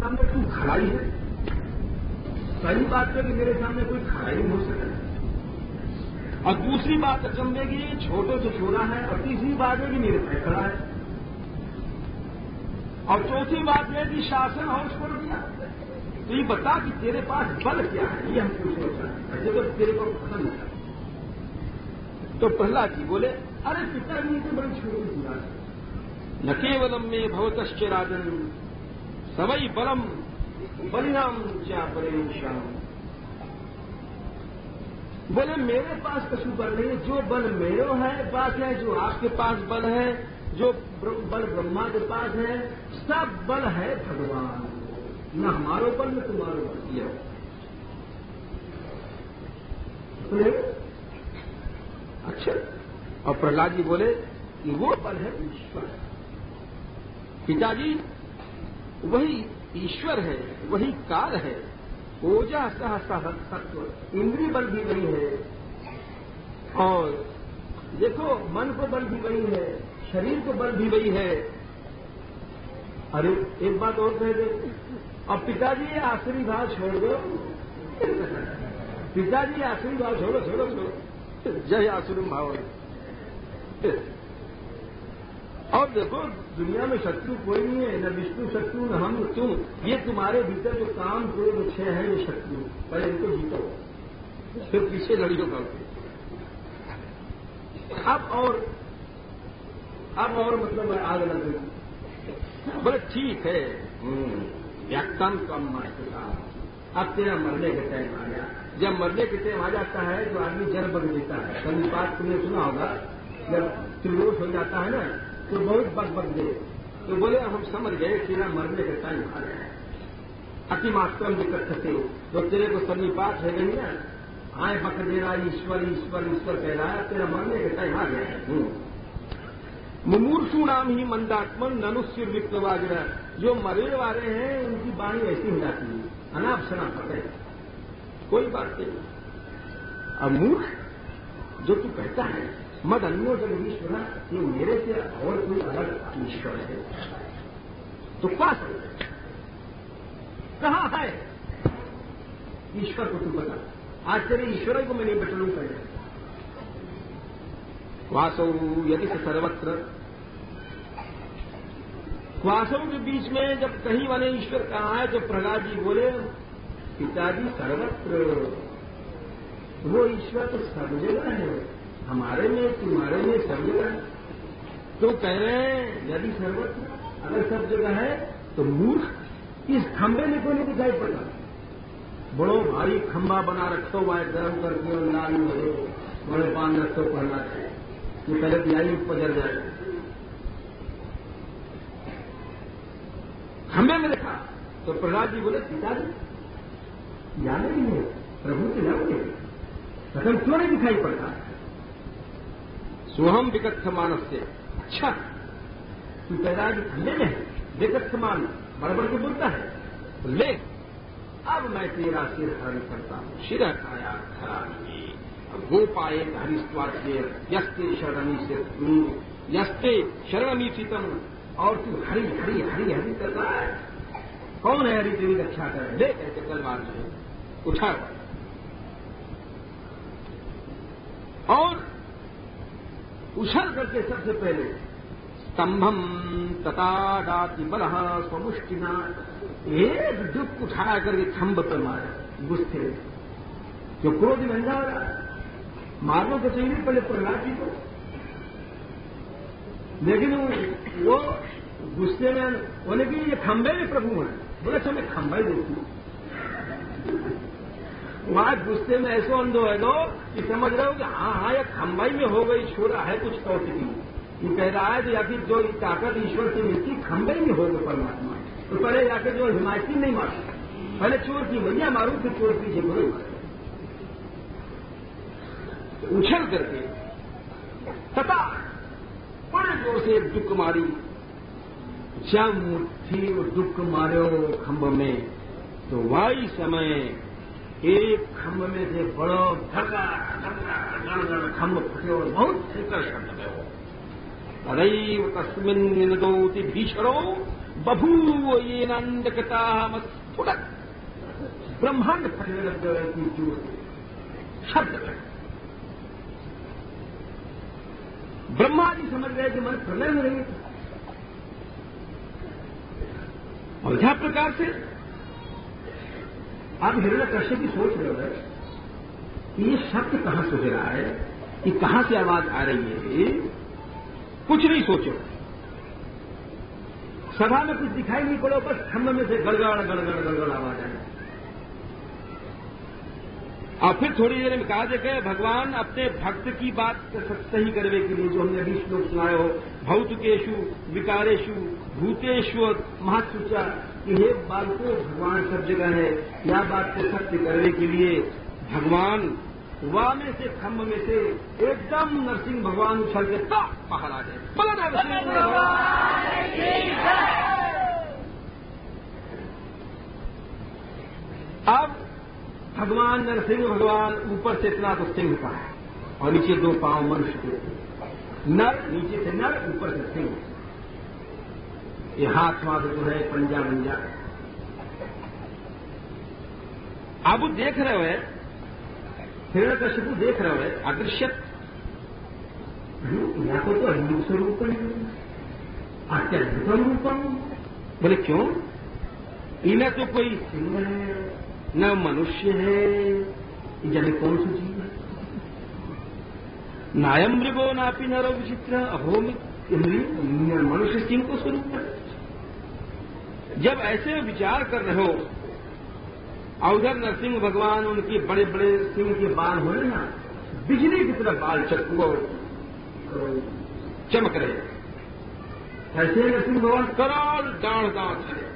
सामने तू खड़ा ही है। सही बात है कि मेरे सामने कोई खड़ा ही नहीं हो सकता। और दूसरी बात अचंभे की छोटे से छोरा है, और तीसरी बात है कि मेरे पे खड़ा है, और चौथी बात है कि शासन हाउस छोड़ दिया। तो ये बता कि तेरे पास बल क्या है, ये हम पूछना चाहते हैं, तो तेरे को खत्म होता है। तो प्रहलाद जी बोले, अरे पिताजी से बड़ी छोटी सी बात है, न केवलम में भवतश्च राजन सवई बलम बलिनाम क्या परेशान। बोले मेरे पास कछु बल नहीं है, जो बल मेरे है बात है, जो आपके पास बल है, जो बल ब्रह्मा के पास है, सब बल है भगवान, न हमारो बल न तुम्हारो बल। ये अच्छा। और प्रहलाद जी बोले कि वो बल है ईश्वर। पिताजी वही ईश्वर है, वही काल है, ओजा सह सत्व, इंद्रिय बल भी वही है, और देखो मन को बल भी वही है, शरीर को बल भी वही है। अरे एक बात और कह दे, अब पिताजी ये आसुरी भाव छोड़ दो, पिताजी आसुरी भाव छोड़ो छोड़ो छोड़ो, जय आसुरी भाव। और देखो दुनिया में शत्रु कोई नहीं है, न विष्णु शत्रु न हम तुम, ये तुम्हारे भीतर जो काम क्रोध छह है ये शत्रु, पहले इनको जीतो, फिर पीछे लड़ियों का। अब और मतलब आग लग गई। बोले ठीक है, व्याख्यान कम मारता, अब तेरा मरने का टाइम आ गया। जब मरने के टाइम आ जाता है तो आदमी जड़ बग देता है। संपात तुमने सुना होगा, जब त्रिलोक हो जाता है ना तो बहुत बग दे। तो बोले हम समझ गए तेरा मरने का टाइम आ गया है। अतिमात्रम दिक्कत सकते हो तो तेरे को सन्निपात है गई ना, आए बक दे रहा ईश्वर ईश्वर ईश्वर कह रहा है, तेरा मरने का टाइम आ गया है। मुमूर्षु नाम ही मंदात्मन ननुष्य विप्लवाग्रह, जो मरे वाले हैं उनकी वाणी ऐसी हो जाती है, अनाप शनाप पकड़े, कोई बात नहीं। अब मूर्ख जो तू कहता है मद अन्यो जब ईश्वर, ये मेरे से और कोई अलग ईश्वर है, तो क्या समझे कहां है ईश्वर को तू बता। आज तेरे ईश्वर को मैं नहीं बटलू कर वासौ यदि से सर्वत्र, वासों के बीच में जब कहीं वाले ईश्वर कहा है तो प्रहलाद जी बोले पिताजी सर्वत्र, वो ईश्वर तो सब जगह है, हमारे में तुम्हारे में सब जगह। तो कह रहे हैं यदि सर्वत्र अगर सब जगह है तो मूर्ख इस खंबे में क्यों नहीं दिखाई पड़ता। बड़ो भारी खंबा बना रखो हुआ है, गर्म करके और लाल हो, बड़े पान रखो पढ़ना चाहिए, ये पहले दिहाई पजर जाए। खंबे में देखा तो प्रहलाद जी बोले पिताजी याद नहीं है, प्रभु के नाम है, कसम क्यों नहीं दिखाई पड़ता। सोहम विकथ मानस से, अच्छा तू प्रहलाद जी खंबे में है, विकथ मान बड़बड़ के बोलता है, तो ले अब मैं तेरा सिर हरण करता हूं। शिर आया खरानी गोपाए हरिस्वास्य यस्ते शरणमी से यस्ते शरणमी सीतम, और तू हरी हरी हरी हरी कर रहा है। कौन है हरी तेरी रक्षा करे, ले कहते तलवार से उठा और उछल करके सबसे पहले स्तंभम तथादाति बलह स्वमुष्टिना, एक दुख उठाया करके खंभ पर मारा गुस्से, जो क्रोध में अंधा हो रहा है। मारने को चाहिए पहले प्रहलाद जी को, लेकिन वो गुस्से में बोले कि ये खंभे में प्रभु हैं। बोले अच्छा मैं खंभा ही देखूं, वहां गुस्से में ऐसो अंधो है दो कि समझ रहे हो कि हाँ ये खंभाई में हो गई, छोरा है कुछ कौशिकी। ये कह रहा है कि या फिर जो ताकत ईश्वर से मिलती खंभे में होगा परमात्मा, तो पहले जाके जो हिमायती नहीं मारता, पहले चोर की भैया मारू फिर चोर पीछे बोले। उछल करके तथा बड़े जोर से दुख मारी, जब मुट्ठी वो दुख मारो खंभ में, तो वही समय एक खंभ में से बड़ो धगा धगा धगा खंभ फटे और बहुत भयंकर शब्द में हो। तदैव तस्मिन्निनदोति भीषणो बभूव येनांडकतामस्फुटत्। ब्रह्मांड फटने लग गए इतनी जोर से, शब्द लगे। ब्रह्मा जी समझ गए कि मन प्रलय में नहीं था। और इस प्रकार से आप हिरण्यकश्यप की सोच रहे हो कि ये शब्द कहां से हो रहा है, कि कहां से आवाज आ रही है। कुछ नहीं सोचो, सभा में कुछ दिखाई नहीं पड़ो, बस खम्भ में से गड़गड़ गड़गड़ गड़गड़ आवाज आई। और फिर थोड़ी देर में कहा जाए भगवान अपने भक्त की बात सही करने के लिए, जो हमने अभी श्लोक सुनाए हो, भौतिकेषु विकारेषु भूतेषु महत्सुचा, कि हे बालको भगवान सब जगह है, यह बात को सत्य करने के लिए भगवान वा में से खम्भ में से एकदम नरसिंह भगवान उछल के बाहर आ गए। बोलो नरसिंह भगवान की जय। अब भगवान नरसिंह भगवान ऊपर से इतना तो सिंह का है और नीचे दो पांव मनुष्य के, नर नीचे से नर, ऊपर से सिंह। ये हाथ माथ जो है पंजा मंजा। अब देख रहे हो, हिरण्यकश्यप देख रहे हो अदृश्यत, या तो हिंदू स्वरूप अत्यद्भुतम रूपम। बोले क्यों? इन्हें तो कोई सिंह है न मनुष्य है, जाने कौन सी चीज है। नायम मृगो नापी नरो विचित्र अहोम मनुष्य सिंह को स्वरूप है। जब ऐसे विचार कर रहे हो, और उधर नरसिंह भगवान उनके बड़े बड़े सिंह के बाल हो रहे ना, बिजली की तरह बाल चमक रहे, ऐसे नरसिंह भगवान कराल डांड दांत चले,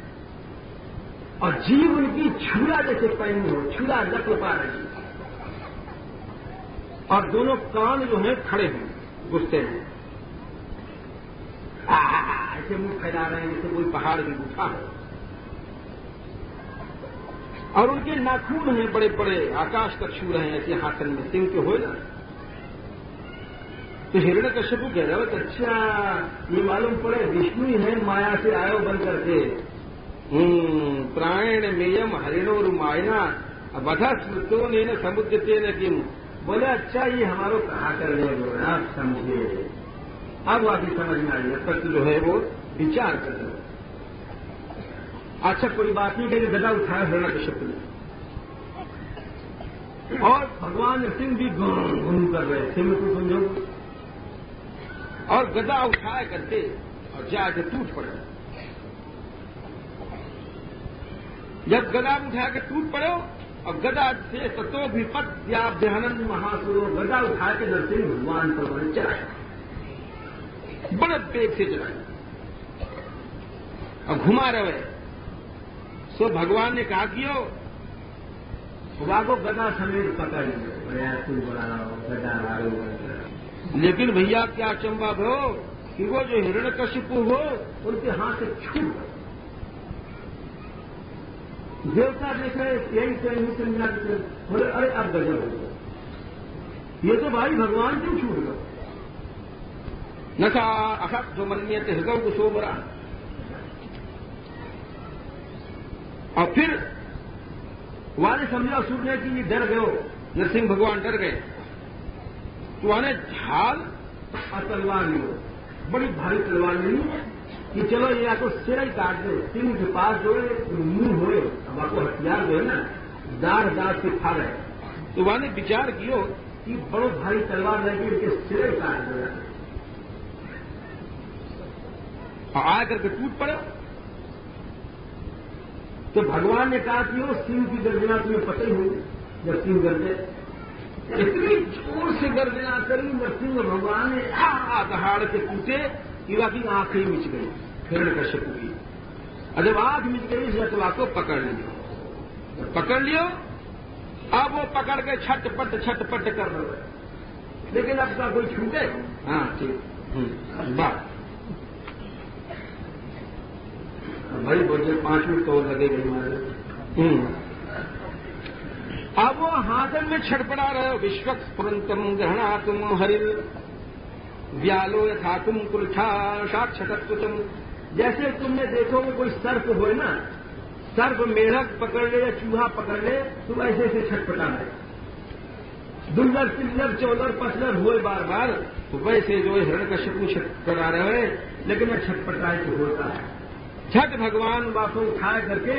और जीव उनकी छुरा जैसे पहनी हो, छुरा लपलपा रही, और दोनों कान जो है खड़े हैं गुस्से में, ऐसे मुंह फैला रहे हैं जैसे कोई पहाड़ की गुफा है। और उनके नाखून हैं बड़े बड़े, आकाश तक छू रहे हैं, ऐसे हाथन में सिंह के हो ना। तो हिरण्यकश्यप कह रहे हो, अच्छा ये मालूम पड़े विष्णु ही है, माया से आयो बन करके। प्रायण मेयम हरिणोर मायना वधा स्मृतो ने समुद्रते न किम। बोले अच्छा ये हमारो कहा कर ले, आप समझे। अब आगे समझ में आई, अब तक जो है वो विचार कर रहे। अच्छा कोई बात नहीं, कहीं गदा उठाया हिरण्यकश्यप ने, और भगवान सिंह भी घूम कर रहे, सिंह को समझो, और गदा उठाया करते और जाके टूट पड़े। जब गदा उठा के टूट पड़ो, और गदा से तत्व विपत व्याभ्यानंद महासुरो, गदा उठा के नरसिंह भगवान पर बड़े चलाए, बड़े वेग से चलाए और घुमा रहे। सो भगवान ने कहा कि वाको गदा समेत पकड़ लियो, गदा। लेकिन भैया क्या अचंबा हो कि वो जो हिरण्यकश्यप हो उनके हाथ से छूट, देवता देख रहे यही से नहीं समझा, बोले अरे अब गजब हो गया, ये तो भाई भगवान क्यों छूट गया। नशा अखत जो मन्यते हृदय को सोमरा। और फिर वाले समझा असुर ने कि ये डर गए, नरसिंह भगवान डर गए, तो वाने झाल और तलवार ली, बड़ी भारी तलवार ली कि चलो ये या तो सिर ही काट दो, सिंह के पास जो है मुंह होए, अब आपको हथियार जो है ना दाढ़ दाढ़ से खा रहे। तो वाने विचार कियो कि बड़ो भारी तलवार लगी, इनके सिर ही काट दो, और आ करके टूट पड़े। तो भगवान ने कहा कि वो सिंह की गर्जना तुम्हें पता ही होगी, जब सिंह गर्जे इतनी जोर से गर्जना करी, नरसिंह भगवान ने दहाड़ के टूटे कि वाकई आंखें मिच गई हिरण्यकश्यप की। और जब आंख मिच गई इस रतवा को पकड़ लियो, पकड़ लियो। अब वो पकड़ के छटपट कर रहे, लेकिन अब का कोई छूटे। हाँ ठीक, बात भाई बोलिए 5 मिनट तो लगेगा हमारे। अब वो हाथन में छटपड़ा रहे, विश्वक स्फुरंतम ग्रहणात्म हरिल, व्यालो यथा तुम कुलठा साक्षतत्वम, जैसे तुमने देखोगे कोई सर्प हो ना, सर्प मेढक पकड़ ले या चूहा पकड़ ले तो ऐसे ऐसे छटपटा है, दुल्लर तिल्लर चौलर पसलर हुए बार बार, तो वैसे जो हिरण्यकश्यप छटपटा रहे हैं, लेकिन यह छटपटाए तो होता है। छठ भगवान बातों उठाए करके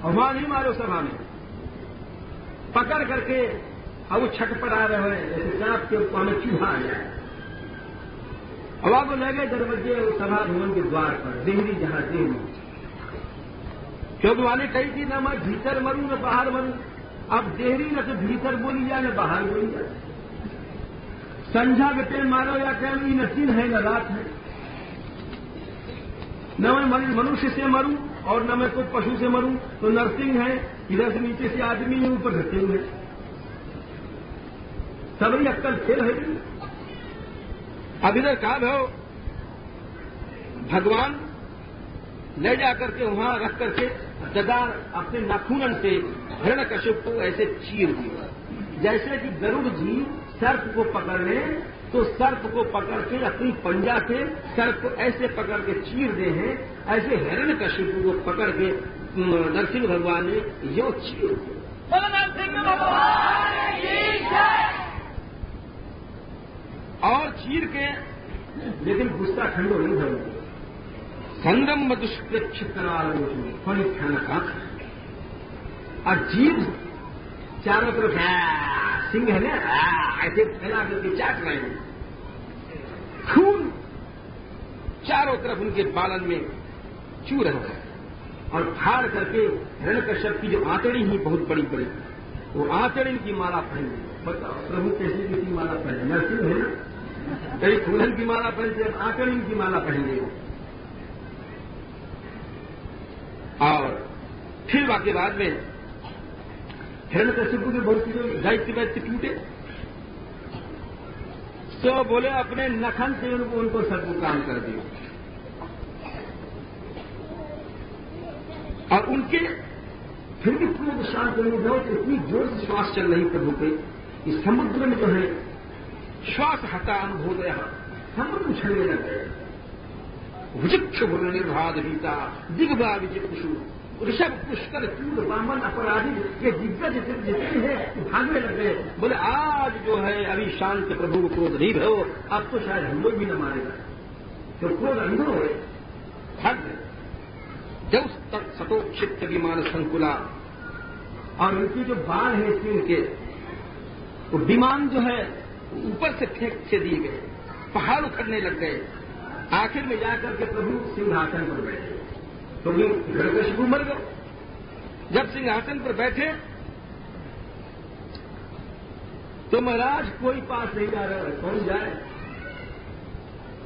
और वहां नहीं मारो सभा में, पकड़ करके अब वो छटपटा रहे हैं जैसे सांप के ऊपर में चूहा आ जाए। अब आपको लगे दरवाजे सभा भवन के द्वार पर देहरी जहां देहरी, क्योंकि वाले कही थी ना मैं भीतर मरूं न बाहर मरूं, अब देहरी न तो भीतर बोली जाए न बाहर बोली जाए, संझा के टाइम मारो या टाइम न दिन है न रात है, न मैं मनुष्य से मरूं और न मैं कोई पशु से मरूं, तो नरसिंह है, इधर से नीचे से आदमी है, ऊपर से सिंह है, सभी अक्कल खेल है। अब इधर कहा भाव भगवान ले जाकर के वहां रख करके जगार अपने नाखूनन से हिरण्यकश्यप को ऐसे चीर दिया, जैसे कि गरुड़ जी सर्प को पकड़ ले तो सर्प को पकड़ के अपनी पंजा से सर्प को ऐसे पकड़ के चीर दे हैं, ऐसे हिरण्यकश्यप को पकड़ के नरसिंह भगवान ने यो चीर दिया। और चीर के लेकिन गुस्सा ठंडो नहीं भर, संगम मधुष्कृत फल खाना और जीव चारों तरफ सिंह है ना ऐसे फैला करके चाट रहे हैं, खून चारों तरफ उनके बालन में चू रहा है, और फाड़ करके हिरण्यकश्यप की जो आंतड़ी ही बहुत बड़ी बड़ी, वो आंतड़ी की माला पहन, बताओ प्रभु कैसे की माला पहने, नरसिंह है ना, कहीं फूलन की माला पहनते, आंतड़ी की माला पहन गए। और फिर वाक्य बाद में हिरण्यकश्यप के बहुत चीजों दैत्य वैत्य टूटे, तो बोले अपने नखन से उनको सबको काम कर दिया, और उनके फिर भी क्रोध शांत नहीं हुआ, तो इतनी जोर से श्वास चल रही प्रभु पे कि समुद्र में जो है श्वास हटा अनुभव रहा, समुद्र उछलने लग गए, विचिक्ष भूल निर्भाद गीता दिग्भा विचिक्षु ऋषभ पुष्कर चूर वामन अपराधी, ये दिग्गज जितने हैं भागने लग गए, बोले आज जो है अभी शांत प्रभु को क्रोध नहीं भयो, अब तो शायद हम लोग भी न मारेगा, तो क्रोध अंधो हो भाग गए। जब तक सतोक्षिप्त विमान संकुला, और उनकी जो बाल है सिंह के, वो विमान जो है ऊपर से फेंक से दिए गए, पहाड़ उखड़ने लग गए, आखिर में जाकर के प्रभु सिंहासन पर बैठे, तो हिरण्यकश्यप मर गए। जब सिंहासन पर बैठे तो महाराज कोई पास नहीं जा रहा है, कौन जाए,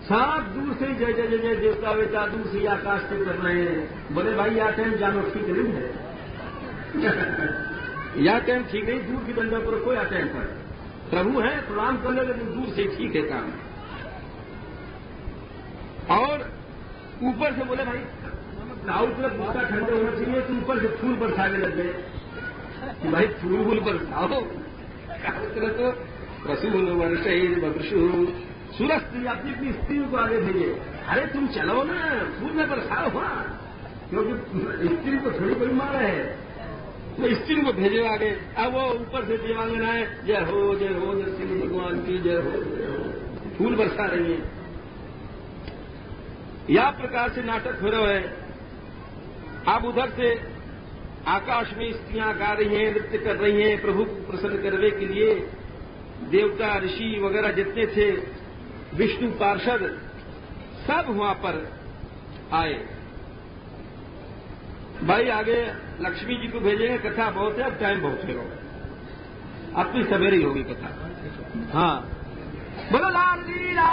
साफ दूर से जय जय जय देवता वेता दूर से आकाश से कर रहे हैं, बोले भाई यह टाइम जानो ठीक नहीं है यह टाइम ठीक नहीं, दूर की बंदों पर कोई टाइम पर प्रभु है प्रणाम कर ले, लेकिन दूर से ठीक है काम। और ऊपर से बोले भाई दाऊ तरफ गुस्सा ठंडे होना चाहिए, तो ऊपर से फूल बरसाने लग गए कि भाई फूल बरसाओ, तो रसूल वर्षे बदृशु सूरज अपनी अपनी स्त्रियों को आगे भेजे, अरे तुम चलो ना फूल में बरसाओ, हाँ क्योंकि स्त्री को थोड़ी कोई मार है, तो स्त्री को भेजे आगे। अब वो ऊपर से देवांगनाएं जय हो नरसिंह भगवान की जय हो, फूल बरसा रही है। या प्रकार से नाटक हो रहा है। अब उधर से आकाश में स्त्रियां गा रही हैं, नृत्य कर रही हैं, प्रभु को प्रसन्न करने के लिए देवता ऋषि वगैरह जितने थे, विष्णु पार्षद सब वहां पर आए। भाई आगे लक्ष्मी जी को भेजेंगे, कथा बहुत है, अब टाइम बहुत है, अब तो सवेरे ही होगी कथा। हाँ बोलो लाल लीला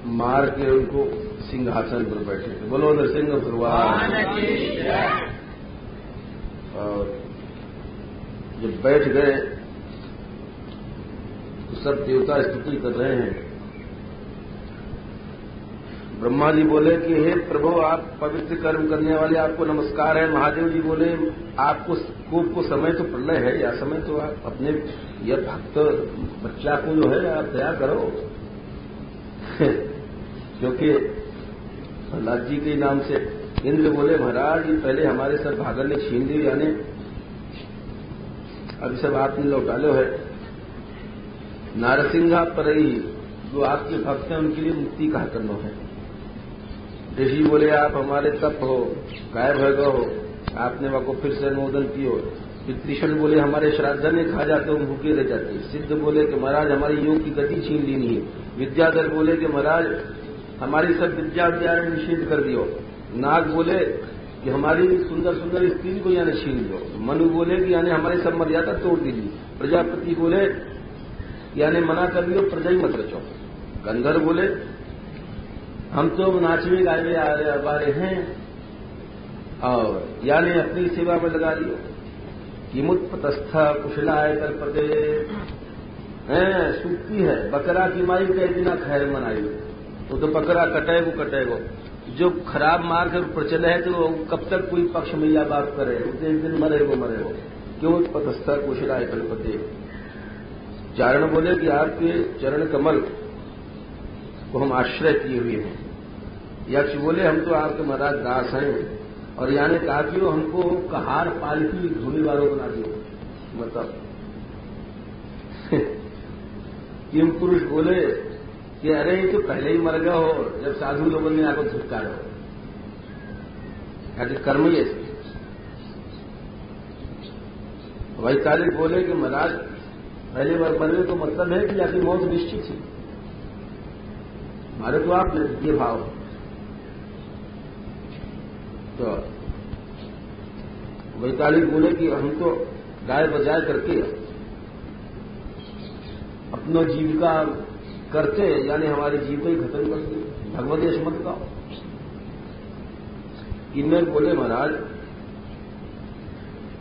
मार के उनको सिंहासन पर बैठे थे। बोलो नरसिंह भगवान। और जब बैठ गए तो सब देवता स्तुति कर रहे हैं। ब्रह्मा जी बोले कि हे प्रभु, आप पवित्र कर्म करने वाले, आपको नमस्कार है। महादेव जी बोले आपको समय तो प्रलय है, या समय तो आप अपने यह भक्त बच्चा को जो है आप दया करो। क्योंकि प्रहलाद जी के नाम से इंद्र बोले महाराज ये पहले हमारे सब भागर ने छीन ली, यानी अभी सब आपने लौटा लो है। नारसिंहा पर ही जो आपके भक्त हैं उनके लिए मुक्ति कहा करना है। ऋषि बोले आप हमारे तप हो, काय भैगव हो, आपने वह को फिर से अनुमोदन कियो। पितृषण बोले हमारे श्राद्ध में खा जाते हो, भूखे रह जाते। सिद्ध बोले कि महाराज हमारी योग की गति छीन लेनी है। विद्याधर बोले कि महाराज हमारी सब विद्या विद्यारण निषेध कर दियो। नाग बोले कि हमारी सुंदर सुंदर स्त्री को यानी छीन लो। मनु बोले कि यानी हमारी सब मर्यादा तोड़ दीजिए। प्रजापति बोले यानी मना कर दियो, प्रजा ही मत रचो। गंधर्व बोले हम तो नाचने गाने आ रहे हैं, और यानी अपनी सेवा में लगा दियो। किमुत्पतस्थ कुशलाय कल्पते हैं, सूक्ति है, बकरा की माई कई बिना खैर मनाई। तो बकरा कटेगो। जो खराब मार्ग प्रचल है तो कब तक कोई पक्ष मैया बात करे, उसे एक दिन मरेगो। क्यों उत्पतस्थ कुशलाय कल्पते। चारण बोले कि आपके चरण कमल को हम आश्रय किए हुए हैं। यक्ष बोले हम तो आपके महाराज दास हैं, और यानी कहा कि हमको कहार पालकी धूनी वालों बना दियो। मतलब किम पुरुष बोले कि अरे ये तो पहले ही मर गया हो, जब साधु लोगों ने आपको छुटकारा हो, कि कर्म ही ऐसे। वैतालिक बोले कि महाराज पहले बार मरने तो मतलब है कि आपकी मौत निश्चित थी, हमारे तो आप ये भाव। तो वैतालिक बोले कि हम तो गाय बजाय करके अपना जीविका करते, यानी हमारी जीविका ही खत्म कर दी, भगवदेश मत का। किन्नर बोले महाराज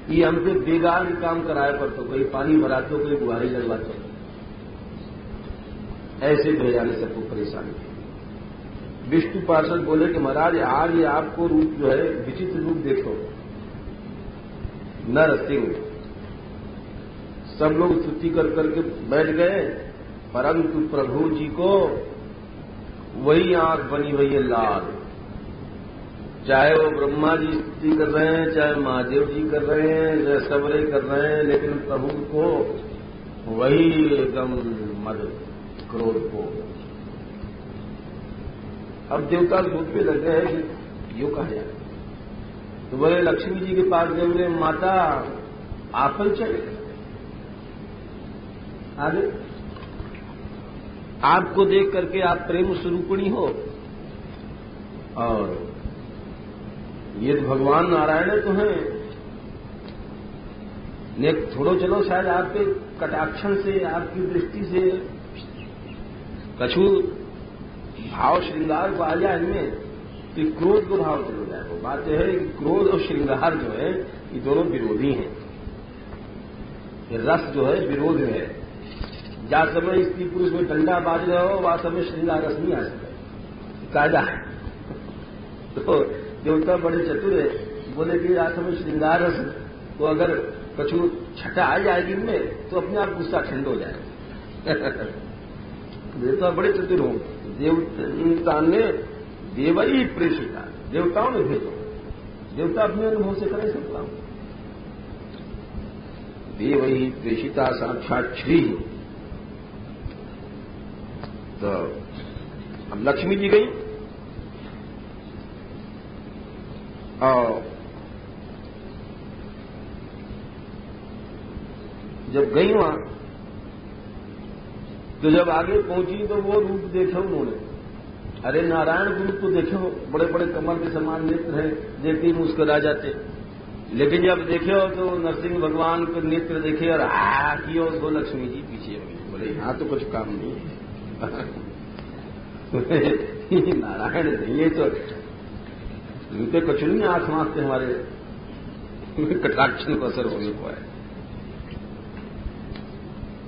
ये हमसे बेगार काम कराए पर तो कोई पानी भराते हो, कोई गुहारी लगवाते हो, ऐसे भेजाने सबको परेशानी। विष्णु पार्षद बोले कि महाराज आज ये आपको रूप जो है विचित्र रूप देखो। नर सिंह सब लोग स्तुति कर करके बैठ गए, परंतु प्रभु जी को वही आंख बनी हुई है लाल। चाहे वो ब्रह्मा जी स्तुति कर रहे हैं, चाहे महादेव जी कर रहे हैं, चाहे सबरे कर रहे हैं, लेकिन प्रभु को वही एकदम मद क्रोध को। अब देवता सोचने लग गए हैं कि यो कहा जाए, तो बोले लक्ष्मी जी के पास गए, बोले माता आपल चले आगे, आपको देख करके आप प्रेम स्वरूपिणी हो, और ये तो भगवान नारायण तो हैं, थोड़ो चलो शायद आपके कटाक्षण से, आपकी दृष्टि से कछु भाव श्रृंगार को आ जाए इनमें, तो क्रोध को भाव चल जाए। वो बात यह है कि क्रोध और श्रृंगार जो है ये दोनों विरोधी हैं। ये रस जो है विरोध है। जहाँ समय स्त्री पुरुष में डंडा बाज रहे हो, वहां समय श्रृंगार रस नहीं आ सकता, कायदा है। तो देवता बड़े चतुर है, बोले कि आज समय श्रृंगार रस तो अगर कछु छटा आ जाएगी इनमें तो अपने आप गुस्सा ठंड हो जाए। देवता बड़े चतुर हो। देवता ने देवई प्रेषिता, देवताओं ने भेजो, देवता अपने अनुभव से करे सकता हूं। देवई प्रेषिता साक्षात श्री। तो अब लक्ष्मी जी गई, और जब गई वहां तो जब आगे पहुंची तो वो रूप देखा उन्होंने। अरे नारायण रूप तो देखो, बड़े बड़े कमल के समान नेत्र हैं, देखते ही मुस्कुरा जाते। लेकिन जब देखे हो तो नरसिंह भगवान के नेत्र देखे और कियो तो लक्ष्मी जी पीछे हो, बोले यहां तो कुछ काम नहीं है। नारायण नहीं तो उनके कुछ नहीं, आंख मांगते हमारे कटाक्षण को असर होने को है।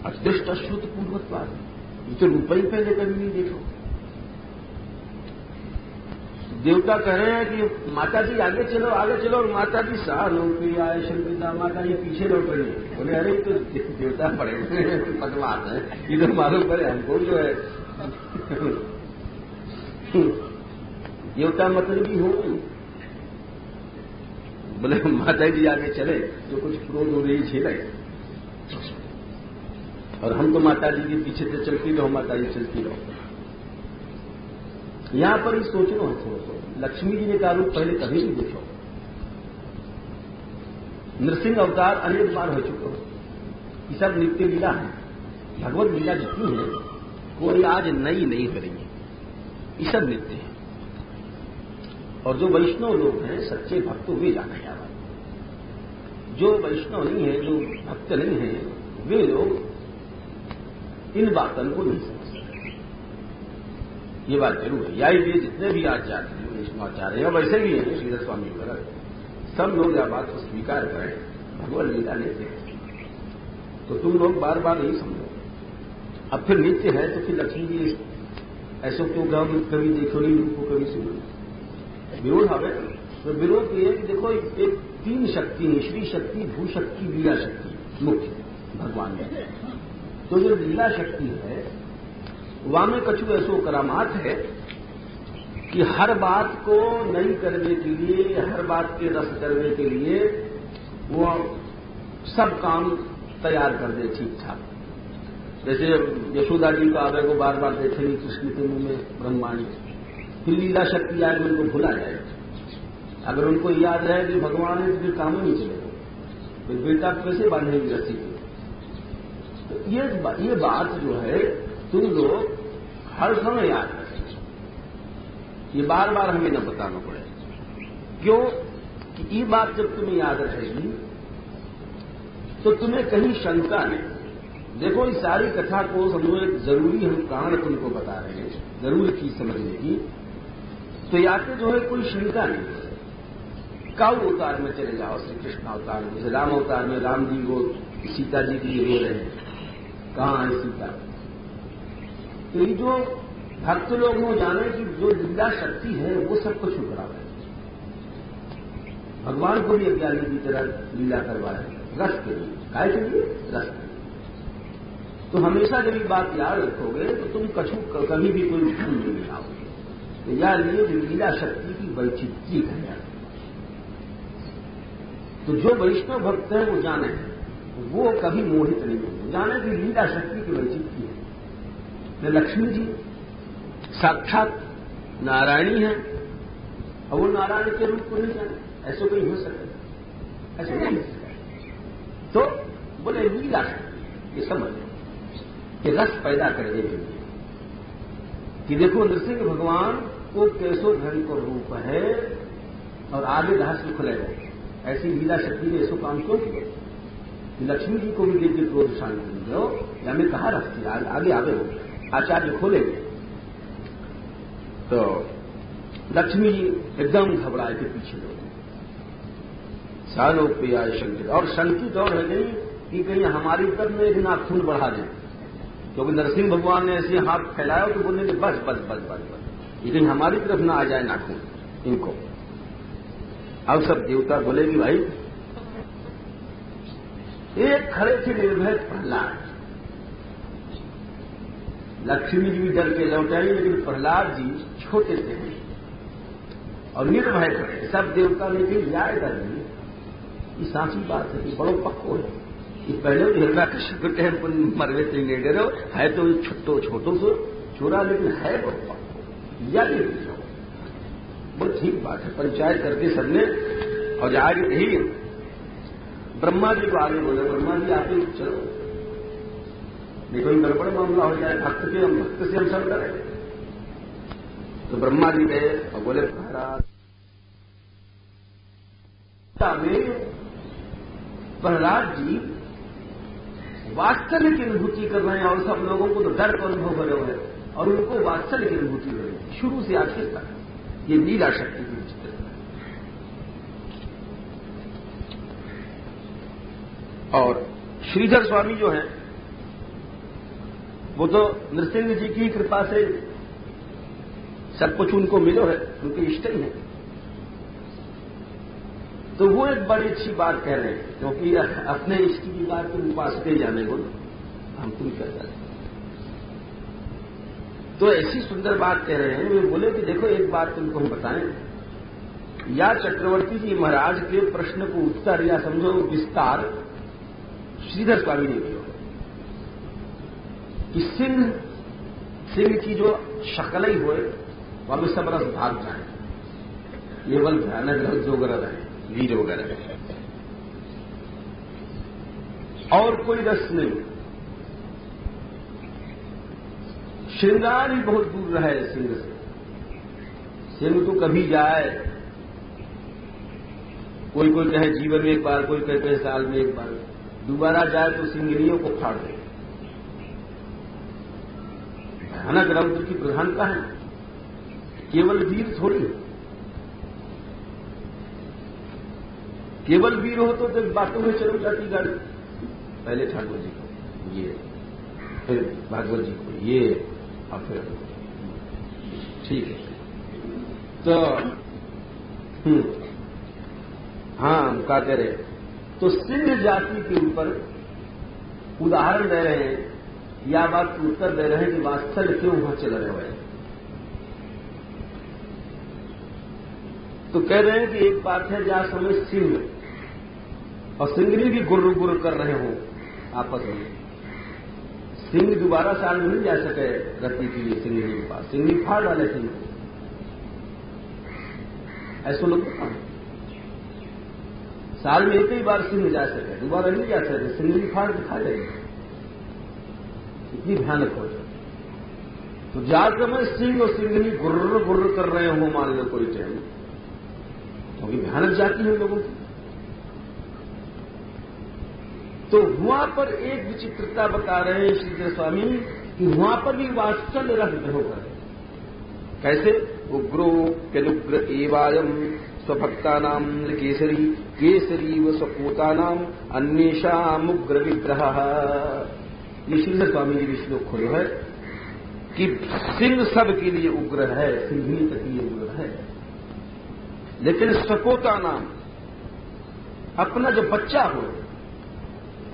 अदृष्ट अश्रुत पूर्वक बात, ये तो रूप ही पहले कभी नहीं देखो। देवता कह रहे हैं कि माता जी आगे चलो और माता जी सालों आए शंकिता माता जी पीछे लौट रही है। बोले अरे तो देवता पड़े पदमात है, ये तो मालूम पड़े हमको जो है देवता मतलब भी हो। बोले माता जी आगे चले तो कुछ क्रोध हो रही झेले, और हम तो माता जी के पीछे से चलती रहो, माता जी चलती रहो। यहां पर ही सोचना है थोड़ा। लक्ष्मी जी ने का रूप पहले कभी नहीं देखो। नृसिंह अवतार अनेक बार हो चुके हो, ये सब नित्य लीला है। भगवत लीला जितनी है कोई आज नई नहीं हो रही है, ये सब नित्य है। और जो वैष्णव लोग हैं सच्चे भक्त वे जाने जा रहे। जो वैष्णव नहीं है, जो भक्त नहीं है, वे लोग इन बातों को नहीं समझते। ये बात जरूर है। या ये जितने भी आचार्य हैं वैष्णवाचार्य हैं, वैसे भी हैं श्रीधर स्वामी वगैरह, सब लोग यह बात को स्वीकार करें भगवत लीला नित्य है। तो तुम लोग बार बार नहीं समझो। अब फिर नित्य है तो फिर लक्ष्मी जी ऐसा क्यों गाँव कभी देखो नहीं, उनको कभी सुनो। विरोध हवे तो विरोध ये कि देखो एक तीन शक्ति है, श्री शक्ति, भू शक्ति, लीला शक्ति मुख्य भगवान में। तो जो लीला शक्ति है वहां में कछु ऐसो करामात है कि हर बात को नई करने के लिए, हर बात के रस करने के लिए वो सब काम तैयार कर दे ठीक ठाक। जैसे यशोदा जी का आवे को बार बार देखेंगे कृष्ण के मुंह में ब्रह्मांड, फिर लीला शक्ति आए उनको भुला जाए। अगर उनको याद रहे कि भगवान है तो फिर काम नहीं चलेगा, फिर बेटा कैसे बांधेगी रस्सी को। तो ये बात जो है तुम लोग हर समय याद रखें, ये बार बार हमें न बताना पड़ेगा। क्यों कि ये बात जब तुम्हें याद रहेगी तो तुम्हें कहीं शंका नहीं। देखो इस सारी कथा को समझो, एक जरूरी हम कारण तुमको बता रहे हैं, जरूरी चीज समझने की। तो या तो जो है कोई शंका नहीं। काऊ अवतार में चले जाओ, श्री कृष्ण अवतार में, जैसे राम अवतार में राम जी को सीता जी के लिए रो रहे हैं, कहां है सीता। तो ये जो भक्त लोग वो जाने कि जो लीला शक्ति है वो सब कुछ छुपा है। भगवान को भी अज्ञानी की तरह लीला करवाए, रस के लिए, काय के लिए, रस के लिए। तो हमेशा जब ये बात याद रखोगे तो तुम कभी भी कोई भूल नहीं आओगे। तो याद लिए लीला शक्ति की वैचित्री है। तो जो वैष्णव भक्त है वो जाने, वो कभी मोहित नहीं होंगे, जाने की लीला शक्ति की वैचित्री है। लक्ष्मी जी साक्षात नारायणी है और वो नारायण के रूप को नहीं जाने, ऐसे कोई हो सकता, ऐसे नहीं हो सकता। तो बोले लीला शक्ति, ये समझ कि रस पैदा करने के लिए कि देखो नृसिंह भगवान को कैसो भयंकर रूप है और आगे रहस्य खुलेगा। ऐसी लीला शक्ति ने ऐसो काम क्यों किया। लक्ष्मी जी को भी देखिए क्रोध शांत नहीं दो, या मैं कहा रखती आगे आगे हो आचार्य खोलेंगे। तो लक्ष्मी जी एकदम घबराए के पीछे लोग सालों पे आए शंकित, और शंकित और रह गई कि कहीं हमारी तरफ में एक नाखून बढ़ा दें, क्योंकि नरसिंह भगवान ने ऐसे हाथ फैलाया तो बोलने के बस बस बस बस बस, लेकिन हमारी तरफ ना आ जाए नाखून इनको। अब सब देवता बोले कि भाई एक खड़े थे निर्भय प्रहलाद। लक्ष्मी जी भी डर के लौट आई, लेकिन प्रहलाद जी छोटे से और निर्भय खड़े। सब देवता ने भी याद कर ली, ये साची बात है कि बड़ो पक्को है। ये पहले तो हिरणा कश्यप के मरवे से नहीं डरो, है तो छोटो सो छोरा, लेकिन है बड़ो पक्को, याद नहीं। बहुत ठीक बात है। पंचायत करके सबने और आगे यही ब्रह्मा जी को आगे बोले, ब्रह्मा जी आप ही चलो, देखो ये गड़बड़ मामला हो जाए, भक्त से हम सब डरे। तो ब्रह्मा जी गए और बोले महाराज प्रहलाद जी वात्सल्य की अनुभूति कर रहे हैं और सब लोगों को तो डर का अनुभव कर रहे हैं और उनको वात्सल्य की अनुभूति हो रही है शुरू से आखिर तक। ये लीला शक्ति की चित्र है। और श्रीधर स्वामी जो है वो तो नृसिंह जी की कृपा से सब कुछ उनको मिलो है, उनके इष्ट ही है। तो वो एक बड़ी अच्छी बात कह रहे हैं, क्योंकि अपने इष्ट की बात तुम उपास के जाने को, हम तुम क्या जाते। तो ऐसी सुंदर बात कह रहे हैं। वे बोले कि देखो एक बात तुमको हम बताएं, या चक्रवर्ती जी महाराज के प्रश्न को उत्तर या समझो विस्तार श्रीधर स्वामी ने किया कि सिंह की जो शक्ल ही होए वह में सब रस भाग जाए, केवल भयानक रस जो वगैरह है, वीर वगैरह है, और कोई रस नहीं। श्रृंगार ही बहुत दूर रहे सिंह से। सिंह तो कभी जाए, कोई कोई कहे जीवन में एक बार, कोई कहते हैं साल में एक बार, दोबारा जाए तो सिंगरियों को फाड़ दे। भयानक रौद्र की प्रधानता है, केवल वीर थोड़ी है। केवल वीर हो तो जब बातों में चल जाती गाड़ी, पहले ठाकुर जी को ये, फिर भागवत जी को ये, और फिर ठीक है। तो हाँ, हम क्या कह रहे, तो सिंह जाति के ऊपर उदाहरण दे रहे हैं, या बात को उत्तर दे रहे हैं कि वास्तव क्यों वहां चल रहे हुए। तो कह रहे हैं कि एक बात है जहां समय सिंह और सिंगरी भी गुर्र गुर्र कर रहे हो आपस में। सिंह दोबारा साल में नहीं जा सके रति के लिए सिंगरी के पास, सिंगरी फाड़ डाले सिंह को, ऐसा लोग बताओ। साल में एक ही बार सिंह जा सके, दोबारा नहीं जा सके, सिंगरी फाड़ के खा जाएगी, इतनी भयानक हो जाए। तो जाकर समय सिंह और सिंगरी गुर्र गुर्र कर रहे हो मान लो कोई टाइम, क्योंकि भयानक जाती है लोगों की। तो वहां पर एक विचित्रता बता रहे हैं श्रीधर स्वामी कि वहां पर भी वात्सल्य रस होगा। कैसे? उग्रो केनुग्र एवायम स्वभक्तानाम केसरी केसरी व स्वपूतानाम अन्येषाम उग्र विग्रह। ये श्रीधर स्वामी जी श्लोक खोलो है कि सिंह सब के लिए उग्र है, सिंहनी तक लिए उग्र है, लेकिन स्वपोता नाम अपना जो बच्चा हो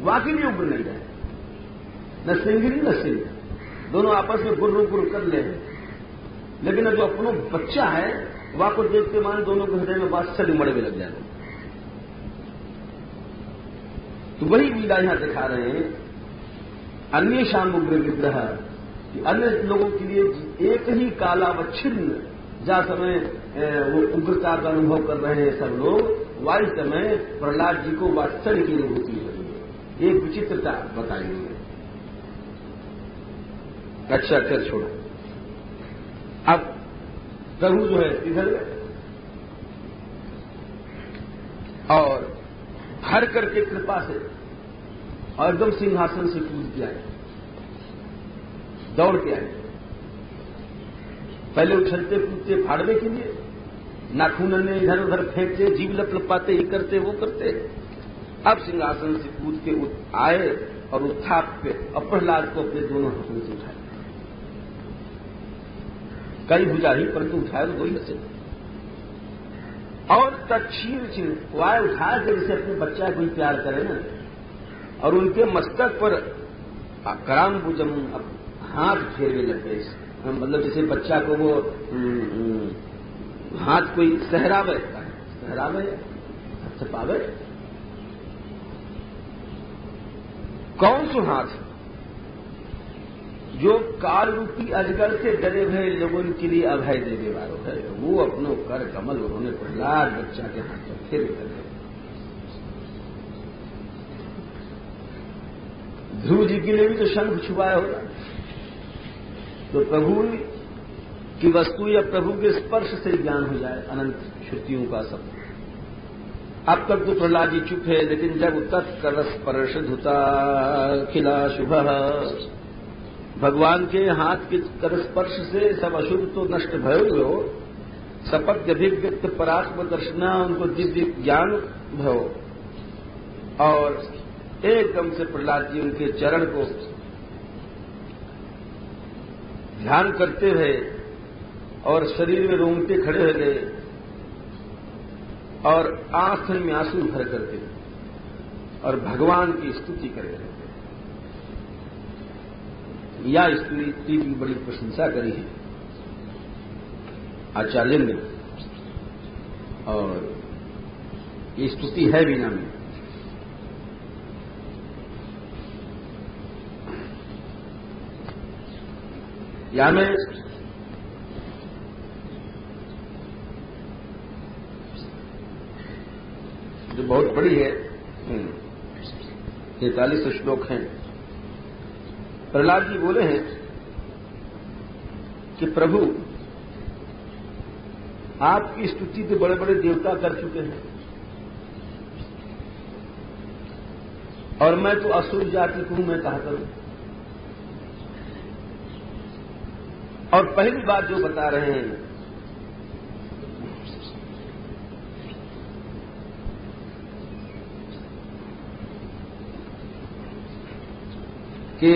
वाकई भी उग्र नहीं है। न सिंगरी न सिंह, दोनों आपस में गुर्र गुर्र कर ले, लेकिन जो अपना बच्चा है वह को देखते मान दोनों के हृदय में वात्सल्य मड़े में लग जाएगा। तो वही लीला यहां दिखा रहे हैं, अन्य शाम उग्र विग्रह, कि अन्य लोगों के लिए एक ही कालावच्छिन्न जहां समय वो उग्रता का अनुभव कर रहे हैं सब लोग, वही समय प्रहलाद जी को वात्सल्य की अनुभूति है। एक विचित्रता बताएंगे। अच्छा अक्षर छोड़ो। अब प्रभु जो है इधर और भर करके कृपा से और एकदम सिंहासन से कूद के आए, दौड़ के आए। पहले उछलते कूदते फाड़ने के लिए, नाखून ने इधर उधर फेंकते, जीव लपलपाते, ये करते वो करते। अब सिंहासन से कूद के आए और उत्थाप पे और प्रहलाद को अपने दोनों हाथों से उठाए। कई भुजा ही परंतु उठाए तो दो ही बचे। और तक्षीर चिन्ह उठाए जैसे अपने बच्चा कोई प्यार करे ना, और उनके मस्तक पर कराम्बुजम हाथ फेरने लगे। मतलब जैसे बच्चा को वो हाथ कोई सहरावे छपावे। कौन सो हाथ जो काल रूपी अजगर से डरे हुए लोगों के लिए अभय देने वालों है, वो अपनो कर कमल उन्होंने प्रहलाद बच्चा के हाथ पर फिर कर दिया। ध्रुव जी के लिए भी तो शंख छुपाया होगा। तो प्रभु की वस्तु या प्रभु के स्पर्श से ज्ञान हो जाए अनंत श्रुतियों का सब। अब तक तो प्रहलाद जी चुप है, लेकिन जब तत्कर स्पर्श धुता खिला शुभ, भगवान के हाथ के कर स्पर्श से सब अशुभ तो नष्ट भयो, सपद अभिव्यक्त परात्म दर्शना उनको दिव्य ज्ञान भयो। और एकदम से प्रहलाद जी उनके चरण को ध्यान करते हुए और शरीर में रोंगटे खड़े हो गए और आंखों में आंसू भर करके और भगवान की स्तुति कर रहे थे। या स्तुति की बड़ी प्रशंसा करी है आचार्य ने, और ये स्तुति है भी नाम। या में जो बहुत बड़ी है, 43 श्लोक हैं। प्रहलाद जी बोले हैं कि प्रभु आपकी स्तुति तो बड़े बड़े देवता कर चुके हैं और मैं तो असुर जाति को हूं, मैं कहा करूं। और पहली बात जो बता रहे हैं कि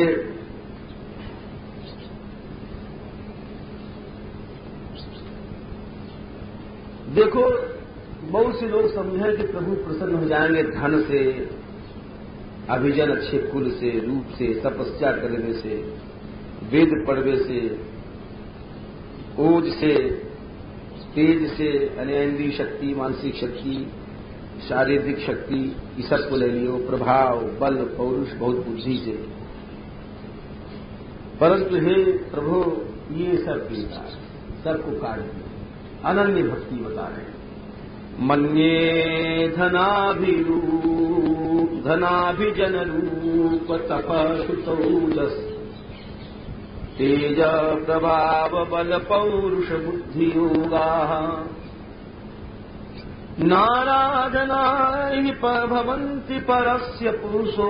देखो, बहुत से लोग समझे कि प्रभु प्रसन्न हो जाएंगे धन से, अभिजन अच्छे कुल से, रूप से, तपस्या करने से, वेद पढ़ने से, ओज से, तेज से, अनेंद्रिय शक्ति, मानसिक शक्ति, शारीरिक शक्ति, ये सब को ले लियो, प्रभाव, बल, पौरुष, बहुत बुद्धि से। परंतु हे प्रभु ये सब बेकार, सबको काट दिया। अनन्य भक्ति बता रहे हैं। मन्ये धनाभिजन रूप तपसुतौजस तेज प्रभाव बल पौरुष बुद्धि योगा नाराधनाय भवन्ति परस्य पुरुषो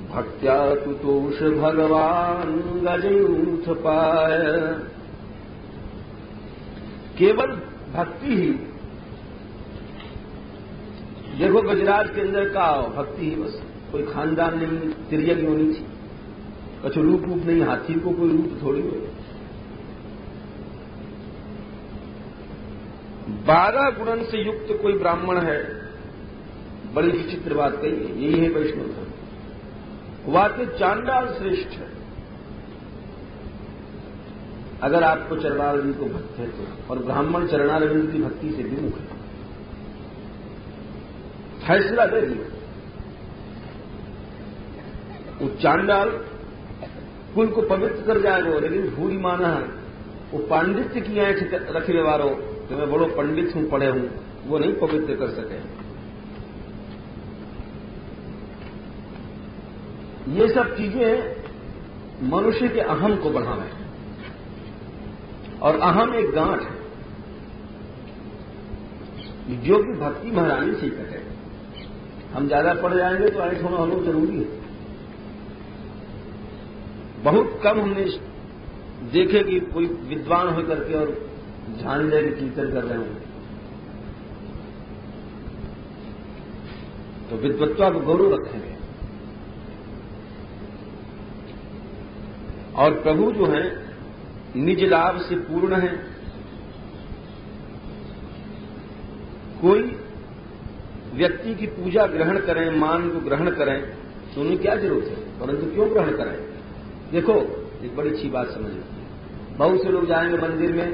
भक्त्या तुतोष भगवान गजयूथ पाय। केवल भक्ति ही, देखो गजराज के अंदर का भक्ति ही, बस कोई खानदान नहीं, तिरयक होनी थी, कुछ रूप नहीं, हाथी को कोई रूप थोड़ी हो। 12 गुणन से युक्त कोई ब्राह्मण है, बड़ी विचित्र बात कही है, यही है वैष्णव धर्म। वाक्य चांडाल श्रेष्ठ है अगर आपको चरणारविंद को भक्त है तो, और ब्राह्मण चरणारविंद की भक्ति से विमुख है। फैसला दे दिया। वो चांडाल कुल को पवित्र कर जाएगा, लेकिन भूरी माना है वो पांडित्य की आंख रखे वालों कि मैं बड़ो पंडित हूं, पढ़े हूं, वो नहीं पवित्र कर सके। ये सब चीजें मनुष्य के अहम को बढ़ावे, और अहम एक गांठ है जो कि भक्ति महारानी से ही कटे। हम ज्यादा पढ़ जाएंगे तो ऐसा होना हम जरूरी है। बहुत कम हमने देखे कि कोई विद्वान होकर के और ध्यान ले कीर्तन कर रहे हों, तो विद्वत्ता को गौरव रखेंगे। और प्रभु जो है निज लाभ से पूर्ण है। कोई व्यक्ति की पूजा ग्रहण करें, मान को ग्रहण करें तो उन्हें क्या जरूरत है, परंतु क्यों ग्रहण करें। देखो एक बड़ी अच्छी बात समझ लीजिए, बहुत से लोग जाएंगे मंदिर में,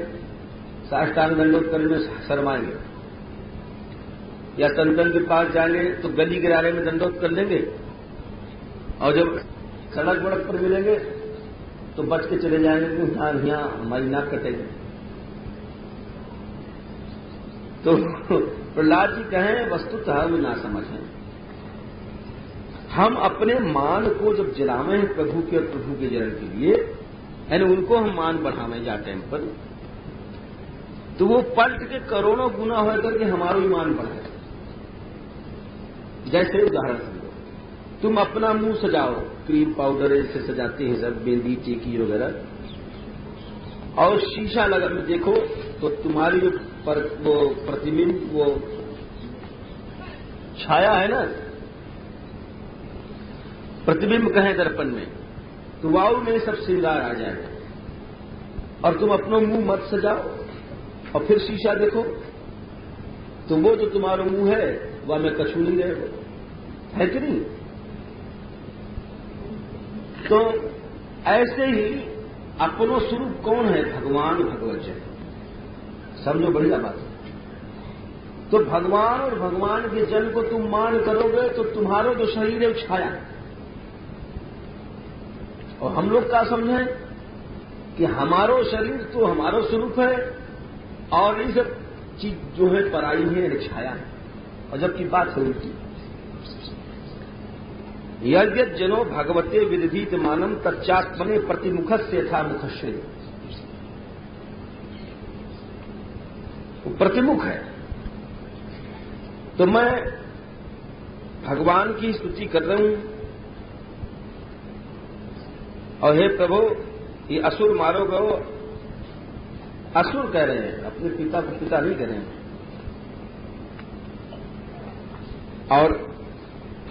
साष्टांग दंडोत करने में शर्माएंगे, या संतन के पास जाएंगे तो गली किनारे में दंडोत कर लेंगे, और जब सड़क वड़क पर मिलेंगे तो बच के चले जाएंगे कि यहां हमारी नाक कटेगी। तो प्रहलाद जी कहें वस्तुतः वो ना समझें। हम अपने मान को जब जलावे हैं प्रभु के और प्रभु के जन्म के लिए, यानी उनको हम मान बढ़ावे जाते हैं पर, तो वो पलट के करोड़ों गुना होकर के हमारा ईमान बढ़ाए। जैसे उदाहरण समझो, तुम अपना मुंह सजाओ, क्रीम पाउडर से सजाते हैं सब, बेंदी टीकी वगैरह, और शीशा लगा देखो तो तुम्हारी जो वो प्रतिबिंब, वो छाया है ना, प्रतिबिंब कहें दर्पण में, तो वाव में सब श्रृंगार आ जाएगा। और तुम अपना मुंह मत सजाओ और फिर शीशा देखो तो वो जो तुम्हारा मुंह है वह में कछू नहीं रहेगा, है कि नहीं? तो ऐसे ही अपनो स्वरूप कौन है? भगवान भगवत जन। समझो, बढ़िया बात है। तो भगवान और भगवान के जन को तुम मान करोगे तो तुम्हारा जो शरीर है छाया। और हम लोग क्या समझें कि हमारो शरीर तो हमारा स्वरूप है और ये सब चीज जो है पराई है, छाया है। और जबकि बात है उनकी, यद्यत जनो भगवते विदधीत मानम तच्चात्मने प्रतिमुख से यथा मुखश्रे। वो प्रतिमुख है। तो मैं भगवान की स्तुति कर रहा हूं और हे प्रभु ये असुर मारो गो, असुर कह रहे हैं, अपने पिता को पिता नहीं कह रहे हैं। और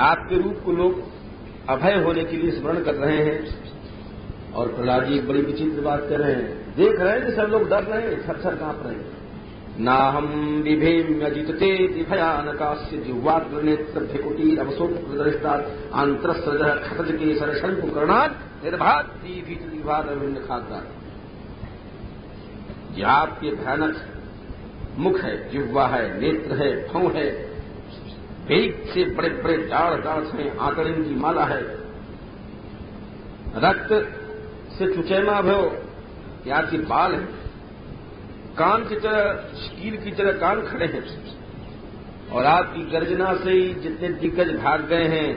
आपके रूप को लोग अभय होने के लिए स्मरण कर रहे हैं। और प्रहलाद जी एक बड़ी विचित्र बात कर रहे हैं, देख रहे हैं कि सब लोग डर रहे हैं, थर-थर कांप रहे हैं। नाहम विभेम्यजितते भयानकास्य जिह्वाग्र नेत्रभ्यकुटी अवसोक प्रदृष्टात् आंतरस्रज खतज के सरशंकु कर्णात् निर्भात भीत विभात अरविंद खाग्रा। ये आपके भयानक मुख है, जिह्वा है, नेत्र है, भौं है, वेग से बड़े बड़े दाढ़ हैं, आंकड़िन की माला है, रक्त से चुचैमा भयो, यहाँ के बाल है, कान की तरह कील की तरह कान खड़े हैं। और आपकी गर्जना से ही जितने दिग्गज भाग गए हैं,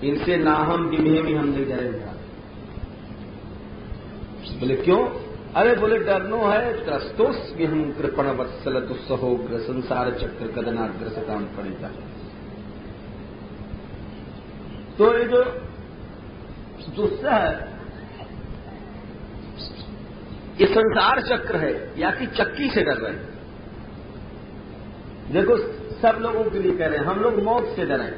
इनसे नाहम विमेह भी हम नहीं जाएंगे। बोले क्यों? अरे बोले डरनो है, त्रस्तोस भी हम कृपण वत्सल दुस्सहोग्र संसार चक्र कदनाग्र से काम पड़ेगा। तो ये जो दुस्सह है ये संसार चक्र है, या कि चक्की से डर रहे हैं। देखो सब लोगों के लिए कह रहे हैं, हम लोग मौत से डरें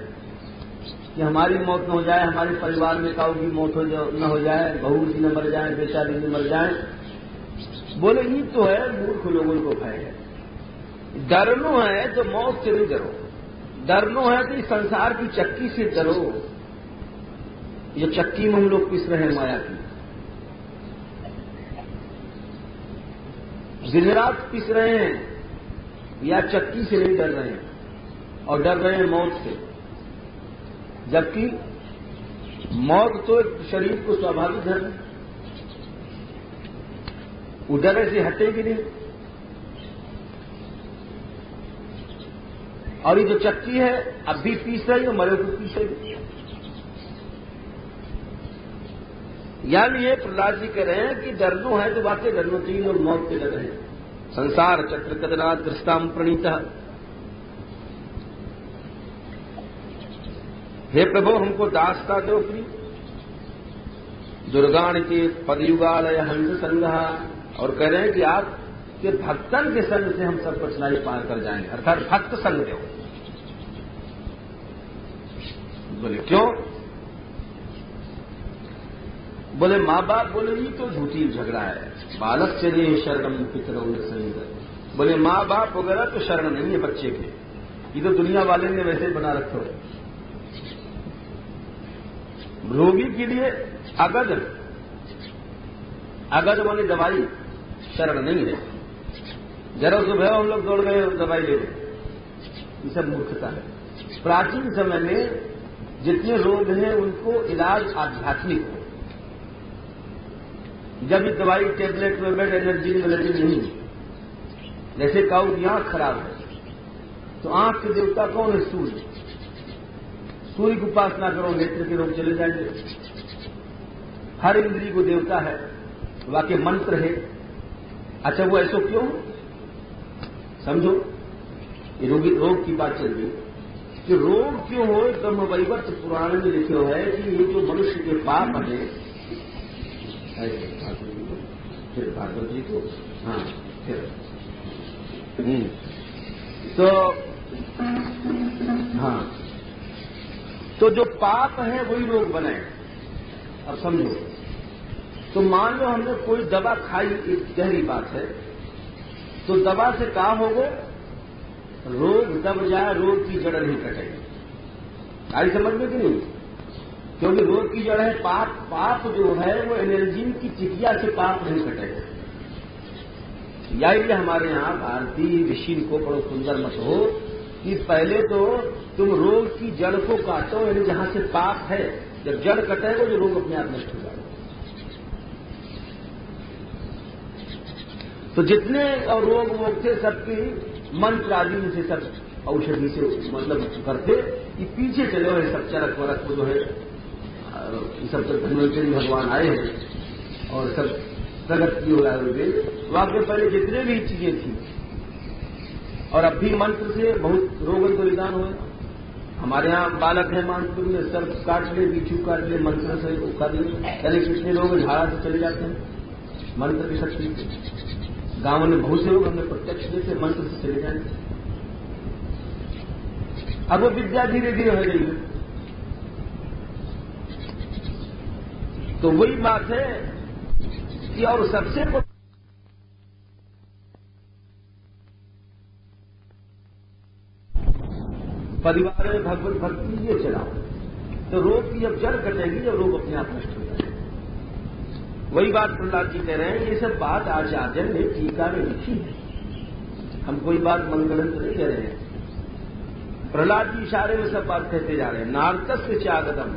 कि हमारी मौत न हो जाए, हमारे परिवार में काऊ की मौत न हो जाए, बहू जी न मर जाए, बेटा जी मर जाए। बोले ये तो है मूर्ख लोगों को भय है। डरनो है तो मौत से नहीं डरो, डरनो है तो इस संसार की चक्की से डरो। ये चक्की में हम लोग पिस रहे हैं माया की, दिन रात पिस रहे हैं, या चक्की से नहीं डर रहे हैं और डर रहे हैं मौत से। जबकि मौत तो एक शरीर को स्वाभाविक धर्म है, वो डरे से हटेगी नहीं। और ये जो चक्की है अब भी पीस रही है, मरे को पीसेगी। यानी ये प्रहलाद जी कह रहे हैं कि डरनो है तो बातें डरनो चाहिए, लोग मौत से डर रहे हैं। संसार चक्र कदनात् दृष्टाम प्रणीता। हे प्रभु हमको दासता दो प्रिय, दुर्गाण के पदयुगालय हंस संघा। और कह रहे हैं कि आपके भक्तन के संग से हम सब कठिनाई पार कर जाएंगे, अर्थात भक्त संग दो। बोले क्यों? बोले माँ बाप, बोले ये तो झूठी झगड़ा है। बालक से नहीं शरणम पितरौ संग। बोले माँ बाप वगैरह तो शरण नहीं है बच्चे के, ये तो दुनिया वाले ने वैसे बना रखो है। रोगी के लिए अगज, अगज माने दवाई, शरण नहीं है। जरा सुबह हम लोग दौड़ गए दवाई ले गए, ये सब मूर्खता है। प्राचीन समय में जितने रोग हैं उनको इलाज आध्यात्मिक है। जब ये दवाई टेबलेट में बेड एनर्जी नहीं, जैसे काऊ की आंख खराब है तो आंख के देवता कौन है? सूर्य। सूर्य की उपासना करो, नेत्र के रोग चले जाएंगे। हर इंद्रिय को देवता है, वाक्य मंत्र है। अच्छा वो ऐसा क्यों? समझो, ये रोग की बात चल रही कि रोग क्यों हो। ब्रह्मवैवर्त पुराण में लिखे है कि ये जो मनुष्य के पाप है, फिर भागवत जी को, हाँ फिर तो हाँ, तो जो पाप है वही रोग बने। अब समझो, तो मान लो हमने कोई दवा खाई, एक गहरी बात है, तो दवा से क्या होगा? रोग दब जाए, रोग की जड़ नहीं कटेगी। आई समझ में कि नहीं? क्योंकि रोग की जड़ है पाप। पाप जो है वो एनर्जी की चिकिया से पाप नहीं कटेगा। यही हमारे यहाँ भारतीय ऋषि को बड़ो सुंदर मत हो कि पहले तो तुम रोग की जड़ को काटो, यानी जहां से पाप है, जब जड़ कटेगा जो रोग अपने आप नष्ट हो जाएगा। तो जितने और रोग वोग थे सबकी मंत्र आदि से, सब औषधि से मतलब करते कि पीछे चले हुए सब चरक वरक को जो है सब तो धन्वंतरी भगवान आए हैं और सब प्रगत किए हुए आयुर्वेद। तो आपके पहले जितने भी चीजें थी और अब भी मंत्र से बहुत रोगन को निदान हुए। हमारे यहाँ बालक है मानपुर में, सर्प काट ले, बिच्छू काट ले, मंत्र से कर ले, यानी कितने लोग झाड़ा से चले जाते हैं मंत्र की शक्ति से। गांवों में बहुत से लोग हमने प्रत्यक्ष देखे मंत्र से चले जाएंगे। अब वो विद्या धीरे धीरे हो गई है। तो वही बात है कि और सबसे परिवार में भगवत भक्ति ये चलाओ, तो रोग की जब जड़ कटेगी, जब रोग अपने आप नष्ट हो जाएगा। वही बात प्रहलाद जी कह रहे हैं। ये सब बात आचार्य ने टीका में लिखी है, हम कोई बात मनगढ़ंत नहीं कह रहे हैं। प्रहलाद जी इशारे में सब बात कहते जा रहे हैं। नारकस्य चागदम,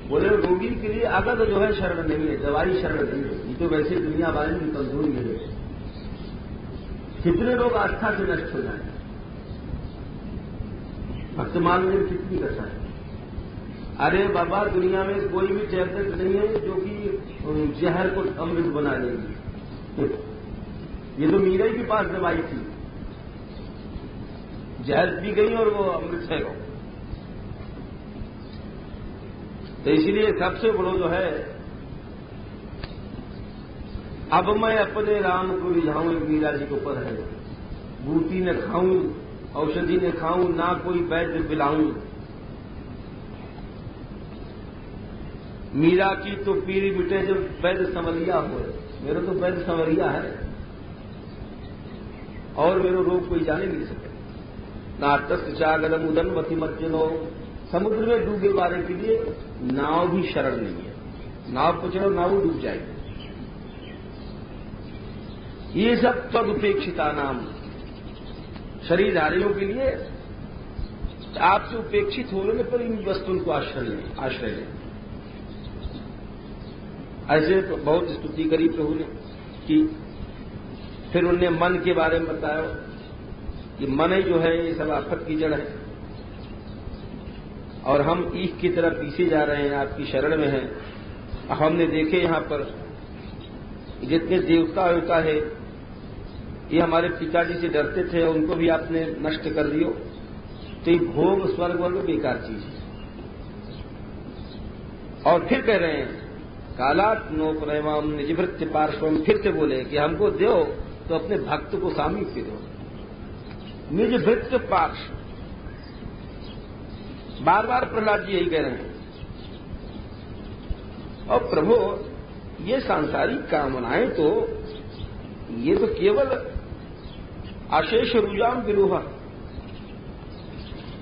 बोले रोगी के लिए अगद जो है शरण नहीं है, दवाई शरण नहीं है। ये तो वैसे दुनिया वाले की कमजोरी है। कितने लोग आस्था से नष्ट हो जाए, वर्तमान में कितनी दशा है। अरे बाबा, दुनिया में कोई भी टैबलेट नहीं है जो कि जहर को अमृत बना देगी। ये तो मीरा के पास दवाई थी, जहर पी गई और वो अमृत है। तो इसलिए सबसे बड़ो जो है, अब मैं अपने राम को रिझाऊं, मीरा जी को पद है। बूटी न खाऊं, औषधि न खाऊं, ना कोई वैद्य पिलाऊं। मीरा की तो पीरी मिटे जब वैद्य संवरिया हो। मेरा तो वैद्य संवरिया है और मेरा रोग कोई जाने नहीं सके। नाटक चागदम उदन मति मज्जनो, समुद्र में डूबे वाले के लिए नाव भी शरण नहीं है। नाव को चलो, नाव डूब जाएगी। ये सब तदुपेक्षिता नाम शरीरधारियों के लिए आपसे उपेक्षित होने पर इन वस्तुओं को आश्रय लें। ऐसे तो बहुत स्तुति करी प्रभु ने कि फिर उनने मन के बारे में बताया कि मन ही जो है ये सब आफत की जड़ है और हम ईख की तरह पीछे जा रहे हैं, आपकी शरण में हैं। हमने देखे यहां पर जितने देवता है ये हमारे पिताजी से डरते थे, उनको भी आपने नष्ट कर दियो। तो ये भोग स्वर्ग वर्ग बेकार चीज है। और फिर कह रहे हैं कालात नो प्रेमाम निजभृत्य पार्श्वम, फिर से बोले कि हमको दो तो अपने भक्त को सामीप्य दो। निजभृत्य पार्श्व, बार बार प्रहलाद जी यही कह रहे हैं। और प्रभु ये सांसारिक कामनाएं तो ये तो केवल अशेष रुजाम विरोह,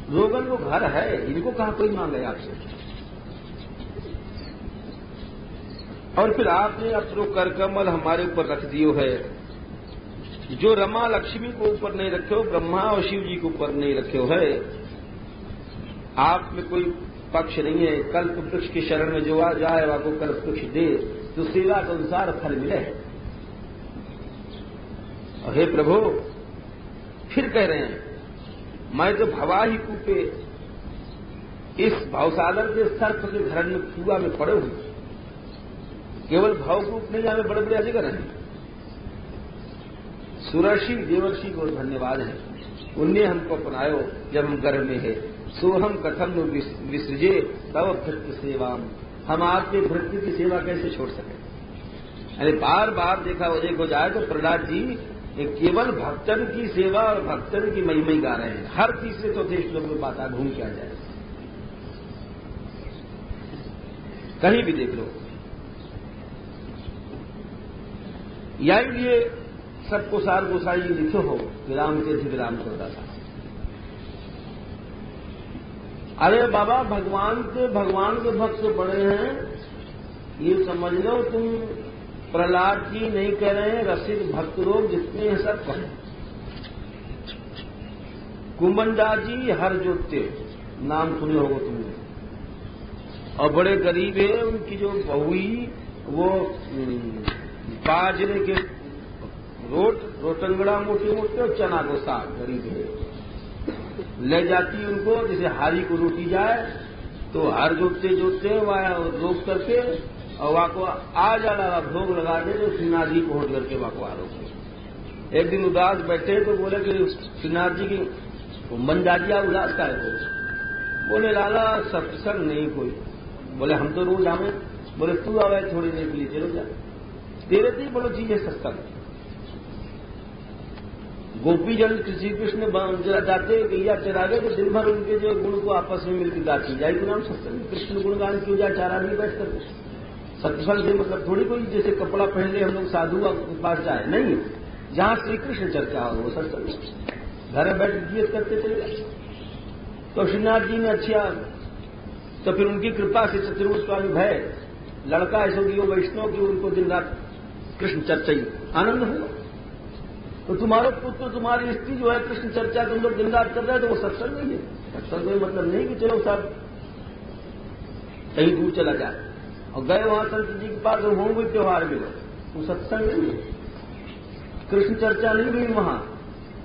रोगन वो घर है, इनको कहां कोई मांगे आपसे। और फिर आपने अपनो कर कमल हमारे ऊपर रख दियो है, जो रमा लक्ष्मी को ऊपर नहीं रखे हो, ब्रह्मा और शिव जी को ऊपर नहीं रखे हो है। आप में कोई पक्ष नहीं है। कल्प वृक्ष की शरण में जो आ जाए आपको कल्प वृक्ष दे, तो सेवा के अनुसार फल मिले। और हे प्रभु, फिर कह रहे हैं मैं तो भवा ही कूपे, इस भावसागर के सर्प के घर में कुआ में पड़े हुए, केवल भावकूप नहीं, हमें बड़े बड़े अजगर हैं। सुरर्षि देवर्षि को धन्यवाद है, उनने हमको अपनायो जब हम गर्भ में है। सोहम कथम विसृजे तव भृत्य सेवा, हम आपके भृत्य की सेवा कैसे छोड़ सके। अरे बार बार देखो जाए तो प्रहलाद जी केवल भक्तन की सेवा और भक्तन की महिमा ही गा रहे हैं। हर तीसरे चौथे श्लोक में बात घूम के आ जाए, कहीं भी देख लो। यही लिए सबको सार गोसाई लिखे हो कि राम के थे राम करता था। अरे बाबा, भगवान के भक्त बड़े हैं, ये समझ लो तुम प्रहलाद जी नहीं कह रहे हैं, रसिक भक्त लोग जितने हैं सब कहें। कुमंडा जी हर जोते नाम सुने होगा तुमने, और बड़े गरीब है। उनकी जो बहुई वो बाजरे के रोटंगड़ा मोटे मोटे और चना को साग गरीब है, ले जाती उनको जैसे हारी को रोटी जाए तो हर जोतते वहाँ रोक करके और वहाँ को आ जाना भोग लगा दे तो श्रीनाथ जी पहुंच करके वहाँ को आरोप। एक दिन उदास बैठे तो बोले कि श्रीनाथ जी की मंडा जी आप उदास का है? बोले लाला सत्संग नहीं कोई। बोले हम तो रोज आवे। बोले तू आवे थोड़ी देर के लिए, चलो जा, तेरे से ही बड़ो चीज है सत्संग। गोपी जन श्री कृष्ण जाते गैया चरा गए तो दिन भर उनके जो गुण को आपस में मिलकर गाती जाए तो नाम सत्संग। कृष्ण गुणगान क्यों जाए, चारा नहीं बैठ करके। सत्संग से मतलब थोड़ी कोई जैसे कपड़ा पहन ले हम लोग साधु के पास जाए, नहीं, जहां श्री कृष्ण चर्चा हो वो सत्संग। घर में बैठ गीत करते चले गए। तो श्रीनाथ जी ने अच्छा, तो फिर उनकी कृपा से चतुर्भुज स्वामी भय लड़का ऐसा कि वो वैष्णव की उनको दिन रात कृष्ण चर्चा ही आनंद हुआ। तो तुम्हारा पुत्र तुम्हारी स्त्री जो है कृष्ण चर्चा तुम लोग दिन रात कर रहे हैं तो वो सत्संग नहीं है। सत्संग में मतलब नहीं कि चलो साहब कहीं दूर चला जाए और गए वहां संत जी के पास होंगे त्योहार में, वो सत्संग नहीं है। कृष्ण चर्चा नहीं हुई वहां,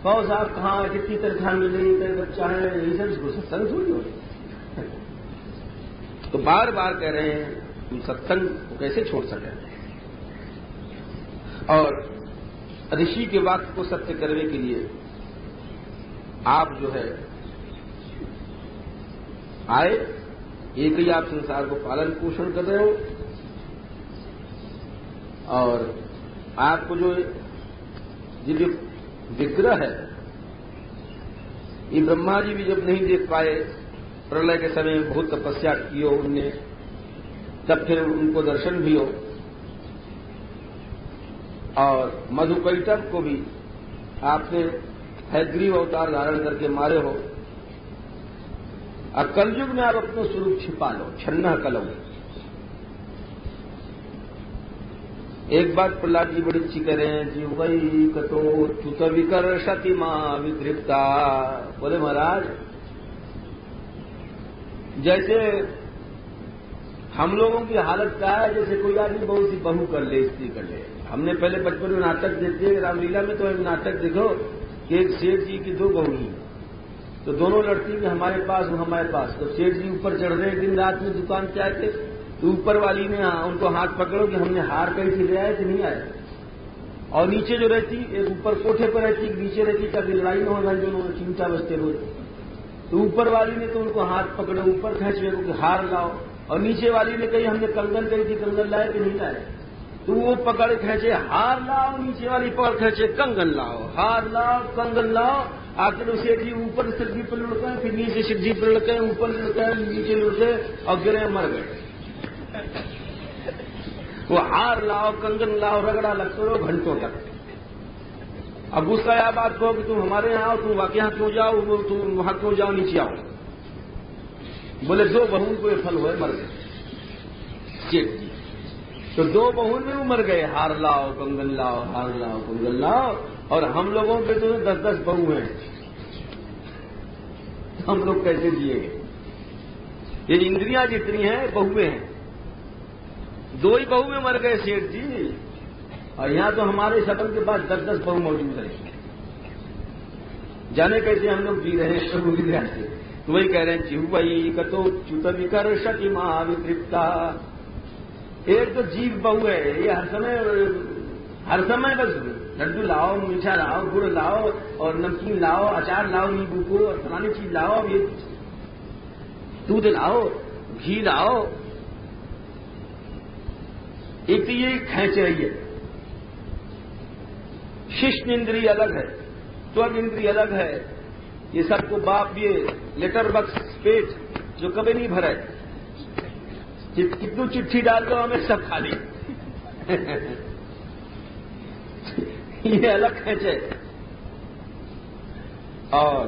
कहो साहब कहाँ कितनी तनख्वाह मिल रही है, बच्चा है, यही सब इसको सत्संग थोड़ी हो। तो बार बार कह रहे हैं तुम सत्संग को कैसे छोड़ सके, और ऋषि के वाक्य को सत्य करने के लिए आप जो है आए, एक ही आप संसार को पालन पोषण कर रहे हो, और आपको जो ये विग्रह है ये ब्रह्मा जी भी जब नहीं देख पाए, प्रलय के समय बहुत तपस्या की हो उनने, तब फिर उनको दर्शन भी हो, और मधुकैटभ को भी आपने हैग्रीव अवतार धारण करके मारे हो, और कलयुग में आप अपना स्वरूप छिपा लो, छन्ना कलो। एक बात प्रहलाद जी बड़ी अच्छी कह रहे हैं, जी वही कतो च्युत विकर्षति मां विधृप्ता। बोले महाराज जैसे हम लोगों की हालत क्या है, जैसे कोई आदमी बहुत सी बहू कर ले, स्त्री कर ले। हमने पहले बचपन में नाटक देखते, रामलीला में तो नाटक देखो कि एक सेठ जी की दो बहू ही, तो दोनों लड़की भी हमारे पास वो हमारे पास। तो सेठ जी ऊपर चढ़ रहे दिन रात में दुकान से आके, तो ऊपर वाली ने उनको हाथ पकड़ो कि हमने हार कहीं से ले आए कि नहीं आए, और नीचे जो रहती एक ऊपर कोठे पर रहती, नीचे रहती ताकि लड़ाई न हो, जो चिंता बचते रोज। तो ऊपर वाली ने तो उनको हाथ पकड़ो, ऊपर खींच कि हार लाओ, और नीचे वाली ने कही हमने कंगन कही थी, कंगन लाए कि नहीं लाए। तो वो पकड़ खींचे हार लाओ, नीचे वाली पकड़ खींचे कंगन लाओ, हार लाओ कंगन लाओ। आखिर उसे जी ऊपर सिद्धि पर लुढ़के, फिर नीचे सिद्धि पर लुढ़के, ऊपर लुढ़के, नीचे लुढ़के और गिरे मर गए। वो हार लाओ कंगन लाओ रगड़ा लगते रहो घंटों तक। अब गुस्सा या बात कहो कि तुम हमारे यहाँ आओ, तुम वाकई यहाँ क्यों जाओ, तुम वहां क्यों जाओ, नीचे आओ। बोले दो बहू को ये फल हुए, मर गए सेठ जी। तो दो बहू में वो मर गए, हार लाओ कंगन लाओ, हार लाओ कंगन लाओ। और हम लोगों के तो 10-10 बहू हैं, हम लोग कैसे जिएंगे? ये इंद्रियां जितनी हैं बहुएं हैं, दो ही बहू में मर गए सेठ जी, और यहां तो हमारे सपन के पास 10-10 बहू मौजूद है। जाने कैसे हम लोग जी रहे हैं। तो वही कह रहे हैं जिह्वई कतो च्युत विकर्षति मां वितृप्ता। एक तो जीव बहू है, ये हर समय बस लड्डू लाओ, मीठा लाओ, गुड़ लाओ और नमकीन लाओ, अचार लाओ नींबू को, और फलानी चीज लाओ, ये दूध लाओ, घी लाओ। एक तो ये खेच रही है। शिष्ट इंद्रिय अलग है, त्वग इंद्रिय अलग है। ये सबको बाप ये लेटर बक्स पेज जो कभी नहीं भरे, कितनी चिट्ठी डाल दो हमें सब खाली। ये अलग खींचे, और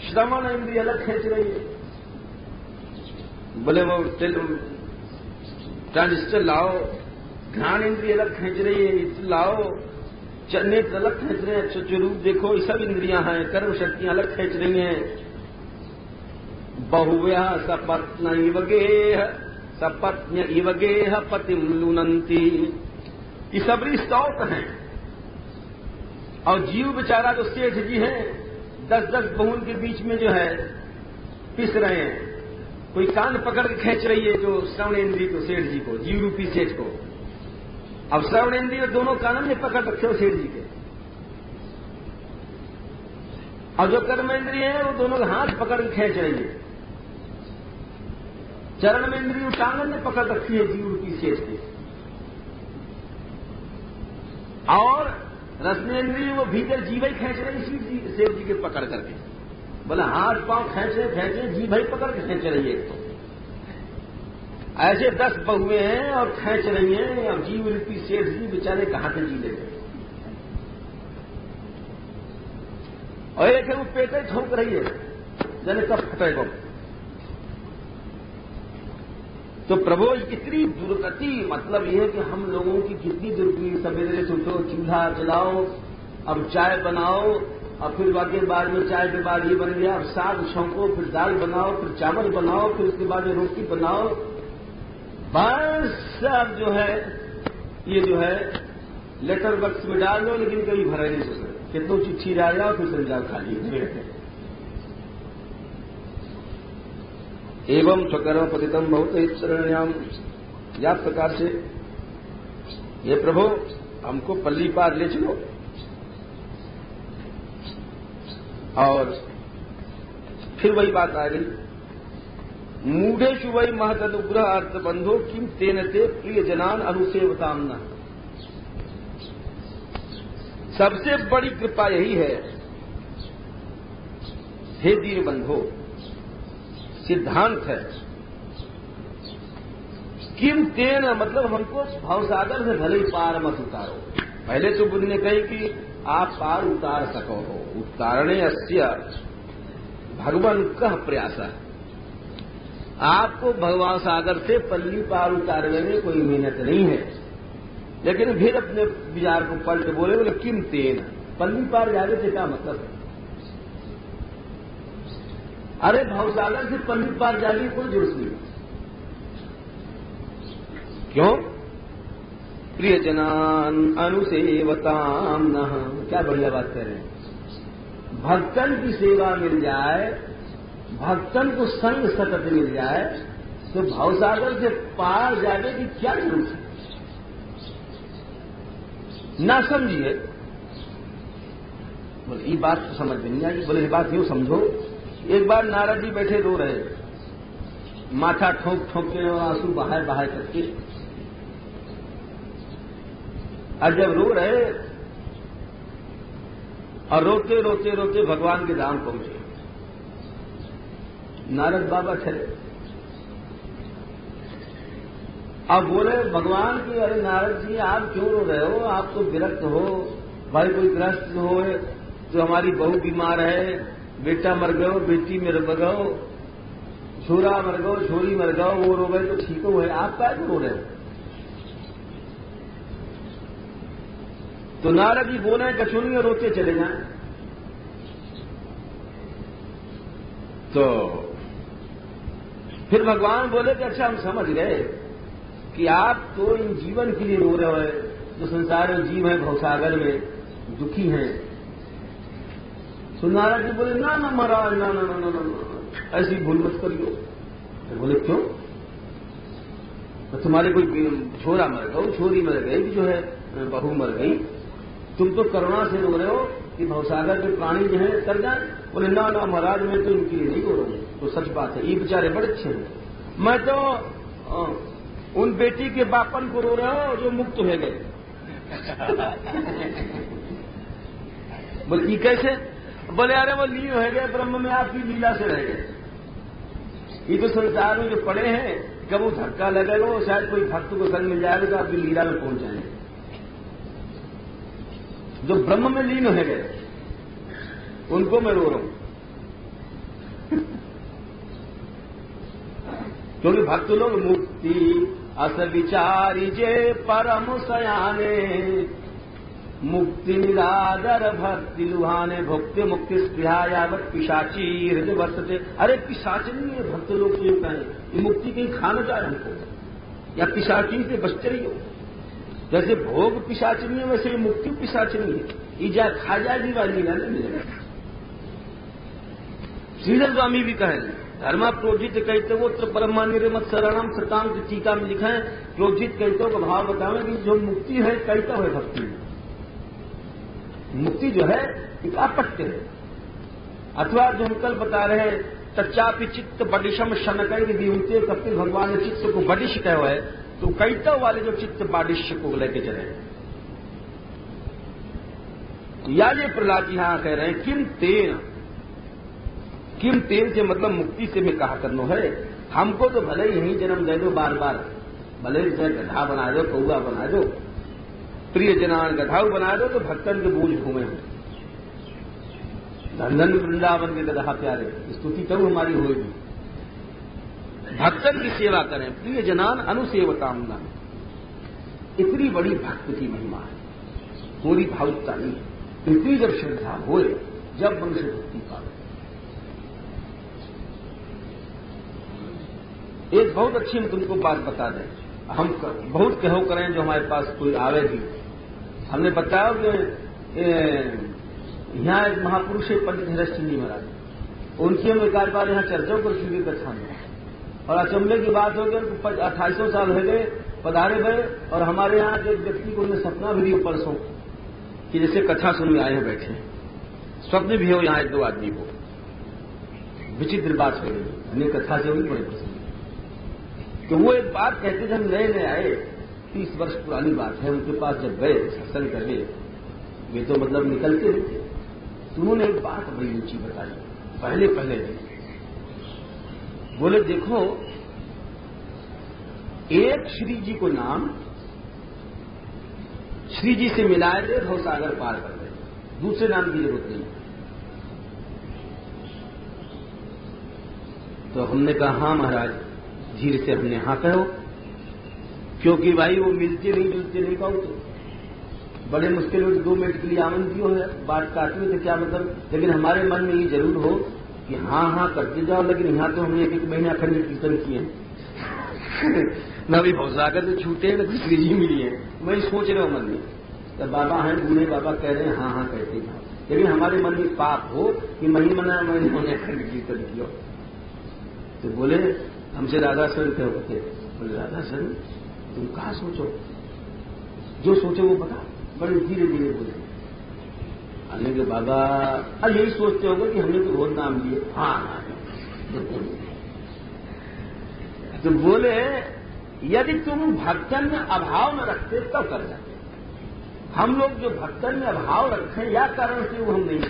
श्रवण इंद्रिय अलग खींच रही है। बोले वो ट्रांजिस्टर लाओ, ध्यान इंद्रिय अलग खींच रही है, इत्र लाओ, नेत्र अलग खींच रहे हैं, चक्षुरूप देखो, ये सब इंद्रियां हैं, कर्म शक्तियां अलग खींच रही हैं। बहुव्या सपत्न इव गेह पतिम लुनंती, ये सबरी स्तौत हैं। और जीव बेचारा जो सेठ जी हैं 10-10 बहुन के बीच में जो है पिस रहे हैं। कोई कान पकड़ के खींच रही है जो श्रवण इंद्रिय को, सेठ जी को, जीव रूपी सेठ को। अब श्रवण इंद्रिय दोनों कानों में पकड़ रखे हो सेठ जी के, और जो कर्म इंद्रिय है वो दोनों हाथ पकड़ के खींच रही है। चरण में इंद्रिय टांगन ने पकड़ रखी है जीव रूपी सेठ के, और रसनेन्द्रिय वो भीतर जीव ही खींच रही सेठ जी के पकड़ करके। बोला हाथ पांव खींचे जीव ही पकड़ के खींच रही है। तो ऐसे 10 बहुएं हैं और खींच रही हैं, और जीव रूपी सेठ जी बेचारे कहां से जी लेते। और एक है वो पेटे ठोक रही है, जाने कब फटेगा। तो प्रभु कितनी दुर्गति, मतलब यह है कि हम लोगों की कितनी दुर्गति। सवेरे सोचो चूल्हा जलाओ, अब चाय बनाओ, और फिर बाद में चाय के बाद ये बन गया, अब साग छौंको, फिर दाल बनाओ, फिर चावल बनाओ, फिर उसके बाद रोटी बनाओ। बस सब जो है ये जो है लेटर बॉक्स में डाल दो, लेकिन कभी भरा नहीं सकते। कितनों चिट्ठी डाल जाओ, फिर समझाओ खाली। एवं स्वकर्म पतितम बहुत हितरण्याम, या प्रकार से ये प्रभु हमको पल्ली पार ले चलो। और फिर वही बात आ गई, मूढ़ेषु वै महदनुग्रह अर्थबंधो किम तेन ते प्रिय जनान अनुसेवताम न। सबसे बड़ी कृपा यही है हे दीनबंधो, सिद्धांत है। किम तेन मतलब हमको भवसागर से भले ही पार मत उतारो। पहले तो बुद्ध ने कही कि आप पार उतार सको हो, उतारणे अस्य भगवान कह प्रयास है। आपको भगवान सागर से पल्ली पार उतारने में कोई मेहनत नहीं है। लेकिन फिर अपने विचार को पलट बोले किम तेन, पल्ली पार जाने से क्या मतलब है? अरे भवसागर से पल्ली पार जाने कोई जरूरत नहीं। क्यों? प्रियजनान अनुसेवताम नः, क्या बढ़िया बात कह रहे हैं। भक्तन की सेवा मिल जाए, भक्तन को संग सतत मिल जाए, तो भवसागर से पार जाने की क्या जरूरत है? ना समझिए। बोले ये बात तो समझ में नहीं आई। बोले ये बात यूं समझो, एक बार नारद जी बैठे रो रहे, माथा ठोक ठोक के और आंसू बहाए बहाए करके, और जब रो रहे और रोते रोते रोते भगवान के धाम पहुंचे, नारद बाबा चले। अब बोले भगवान की, अरे नारद जी आप क्यों रो रहे हो? आप तो विरक्त हो, भाई कोई ग्रस्त हो तो हमारी बहू बीमार है, बेटा मर गयो, बेटी मर गयो, छोरा मर गयो, छोरी मर गयो, वो रो गए तो ठीक हो है, आप क्या रो रहे हो? तो नारद जी बोले कछुनी रोते चले जाएं। तो फिर भगवान बोले कि अच्छा हम समझ गए कि आप तो इन जीवन के लिए रो रहे हैं, जो संसार में जीव है भवसागर में दुखी हैं। तो नारद जी बोले ना ना महाराज, ना ना ना ना ना, ऐसी भूल मत करियो। तो बोले क्यों? तो तुम्हारे कोई छोरा मर गया, छोरी मर गई, जो है बहू मर गई, तुम तो करुणा से रो रहे हो कि भवसागर के प्राणी जो है तर जाए। बोले ना ना महाराज, मैं तो इनके लिए नहीं रो रहा हूं। तो सच बात है, ये बेचारे बड़े अच्छे हैं। मैं तो उन बेटी के बापन को रो रहा हूं जो मुक्त हो गए। बोले ये कैसे? बोले अरे वो लीन हो गए ब्रह्म में, आपकी लीला से रह गए। ये तो संसार में जो पड़े हैं, जब वो धक्का लगेगा शायद कोई भक्त को संग मिल जाएगा तो आपकी लीला में पहुंच जाएंगे। जो ब्रह्म में लीन हो गए उनको मैं रो रहा हूं। क्योंकि भक्त लोग मुक्ति अस विचारी जे परम सयाने, मुक्ति निरादर भक्ति लुहाने, भुक्ति मुक्ति स्पृहायावत पिशाची हृदय वर्तते। अरे पिशाचनी है भक्त लोग क्यों कहें, ये मुक्ति कहीं खाना जाए हमको, या पिशाची से बचते रही हो। जैसे भोग पिशाचनी है वैसे ये मुक्ति पिशाचनी है, ईजा खा जाएगी वाली ना नहीं मिलेगा। श्रीधर स्वामी भी कहें धर्मा प्रोजित कहते वो परम निर्मत शरणम सताम की टीका में लिखा है, प्रोजित कहते का भाव बतावे कि जो मुक्ति है कहता है भक्ति में। मुक्ति जो है एक अपत्य है, अथवा जो हम कल बता रहे हैं तच्चापि चित्त बडिशम शनकै दिवते कपिल भगवान ने चित्त को बडिश कहा हुआ है, तो कैतव वाले जो चित्त बाडिश को लेके चले। या ये प्रहलाद जी यहां कह रहे हैं किम तेन से मतलब मुक्ति से मैं कहा करनो है। हमको तो भले ही यहीं जन्म दे दो बार बार, भले ही गधा बना दो, कौआ बना दो, प्रिय जनान गधाऊ बना दो, तो भक्तन के बूझ घूमे हो। धन वृंदावन के गधा प्यारे, स्तुति करूं हमारी होगी। भक्तन की सेवा करें, प्रिय जनान अनुसेवतामना, इतनी बड़ी भक्त की महिमा है, थोड़ी भावुकता नहीं। इतनी जब श्रद्धा हो जब मनुष्य भक्ति पावे। एक बहुत अच्छी हम तुमको बात बता दें, हम बहुत कहो करें जो हमारे पास कोई आवे भी। हमने बताया कि यहाँ एक महापुरुष है पंडित हरिश्चंद्र जी महाराज, उनकी हम एक बार यहाँ चर्चा कर चुकी कथा में, और अचंभे की बात हो गई 2800 साल हो गए पधारे गए, और हमारे यहाँ एक व्यक्ति को उन्हें सपना भी दिया परसों कि जैसे कथा सुनने आए हैं बैठे, स्वप्न भी हो यहाँ एक दो आदमी को। विचित्र बात हो गई, हमने कथा से भी बड़े पसंद। तो वो एक बात कहते जब नए नए आए, 30 वर्ष पुरानी बात है, उनके पास जब गए सत्संग करने, वे तो मतलब निकलते नहीं थे, तो उन्होंने एक बात बड़ी ऊंची बताई। पहले दिन बोले देखो, एक श्री जी को नाम श्री जी से मिलाए दे भवसागर पार कर दे, दूसरे नाम की जरूरत नहीं। तो हमने कहा हाँ महाराज, धीरे से हमने हाँ कहो, क्योंकि भाई वो मिलते नहीं कहो तो बड़े मुश्किल में 2 मिनट के लिए आमंत्रित है, बात काटने से क्या मतलब। लेकिन हमारे मन में ये जरूर हो कि हाँ करते जाओ, लेकिन यहाँ तो हमने 1 महीना अखंड कीर्तन किए न भी भवसागर से छूटे न श्री जी मिली है। मैं सोच रहा हूं मन में, जब बाबा हैं बूढ़े बाबा कह रहे हैं हाँ कहते जाओ, लेकिन हमारे मन में पाप हो कि महीना मैंने अखंड कीर्तन किया। तो बोले हमसे राधा सर क्या होते, बोले राधा सर तुम कहाँ सोचो, जो सोचो वो बता। बड़े धीरे धीरे बोले, आने के बाबा यही सोचते होगा कि हमने तो रोज नाम लिए। हाँ तो बोले यदि तुम भक्तन में अभाव न रखते तब कर जाते। हम लोग जो भक्तन में अभाव रखें या कारण से वो हम नहीं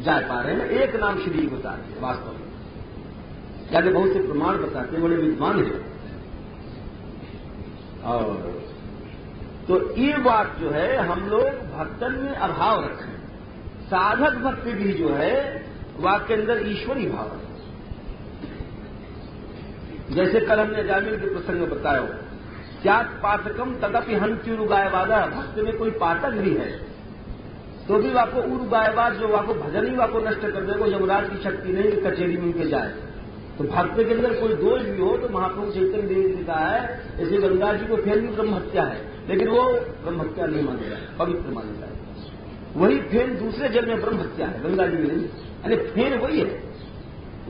जा पा रहे हैं। एक नाम श्री जी बताते हैं वास्तव में, यानी बहुत से प्रमाण बताते हैं, बड़े विद्वान हैं। और तो ये बात जो है, हम लोग भक्तन में अभाव रखें, साधक भक्ति भी जो है वाक्य के अंदर ईश्वरी भाव है। जैसे कल हमने जामिल के प्रसंग में बताया, क्या पातकम तदपि हंत्युरुगायवादा, भक्त में कोई पातक भी है तो भी वाको उरुगायवाद जो वाको भजन ही वाको नष्ट कर देगा, यमराज की शक्ति नहीं कि कचेरी में उनके जाए। तो भक्त के अंदर कोई दोष भी हो तो महाप्रभु चैतन्य देव ने कहा है, जैसे गंगा जी को फेन भी ब्रह्म हत्या है, लेकिन वो ब्रह्म हत्या नहीं मानेगा, पवित्र मानेगा। वही फेन दूसरे जल में ब्रह्म हत्या है, गंगा जी में नहीं, यानी फेन वही है।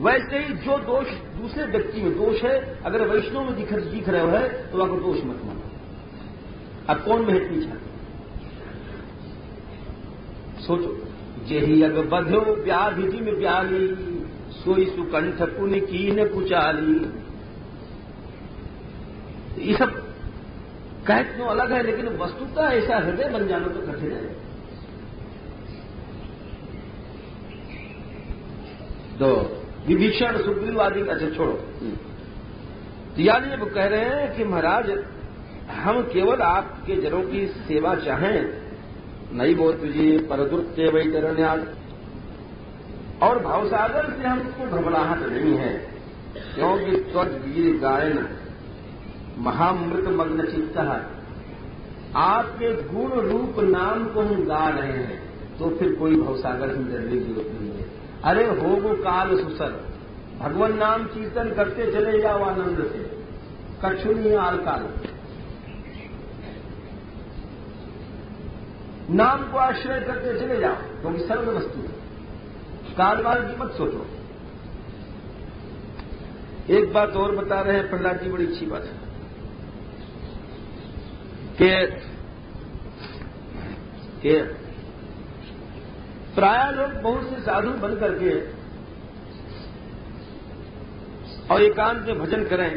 वैसे ही जो दोष दूसरे व्यक्ति में दोष है, अगर वैष्णव में दिख रहे हो है तो वहां को दोष मत मानो। अब कौन में पीछा सोचो, जेही अग बध्यो व्याधि जी में व्याली, सोई सुकंठ पुण्य की न कुचाली। ये सब कहते तो अलग है, लेकिन वस्तुतः ऐसा हृदय बन जाना तो कठिन है। तो विभीषण सुग्रीव आदि, अच्छा छोड़ो। यानी वो कह रहे हैं कि महाराज हम केवल आपके जनों की सेवा चाहें नहीं वो तुझे परदुर्त्य वैतरण्याद। और भावसागर से हमको घबराहट नहीं है, क्योंकि त्वद्वीर गायन महामृत मग्न चित्त, आपके गुण रूप नाम को हम गा रहे हैं, तो फिर कोई भवसागर से डरने की जरूरत नहीं है। अरे हो वो काल सुसर, भगवान नाम कीर्तन करते चले जाओ आनंद से, कछु नहीं आल काल। नाम को आश्रय करते चले जाओ, क्योंकि सर्व वस्तु है, कालवाल की मत सोचो। एक बात और बता रहे हैं प्रहलाद जी, बड़ी अच्छी बात है कि प्राय लोग बहुत से साधु बन करके और एकांत में भजन करें,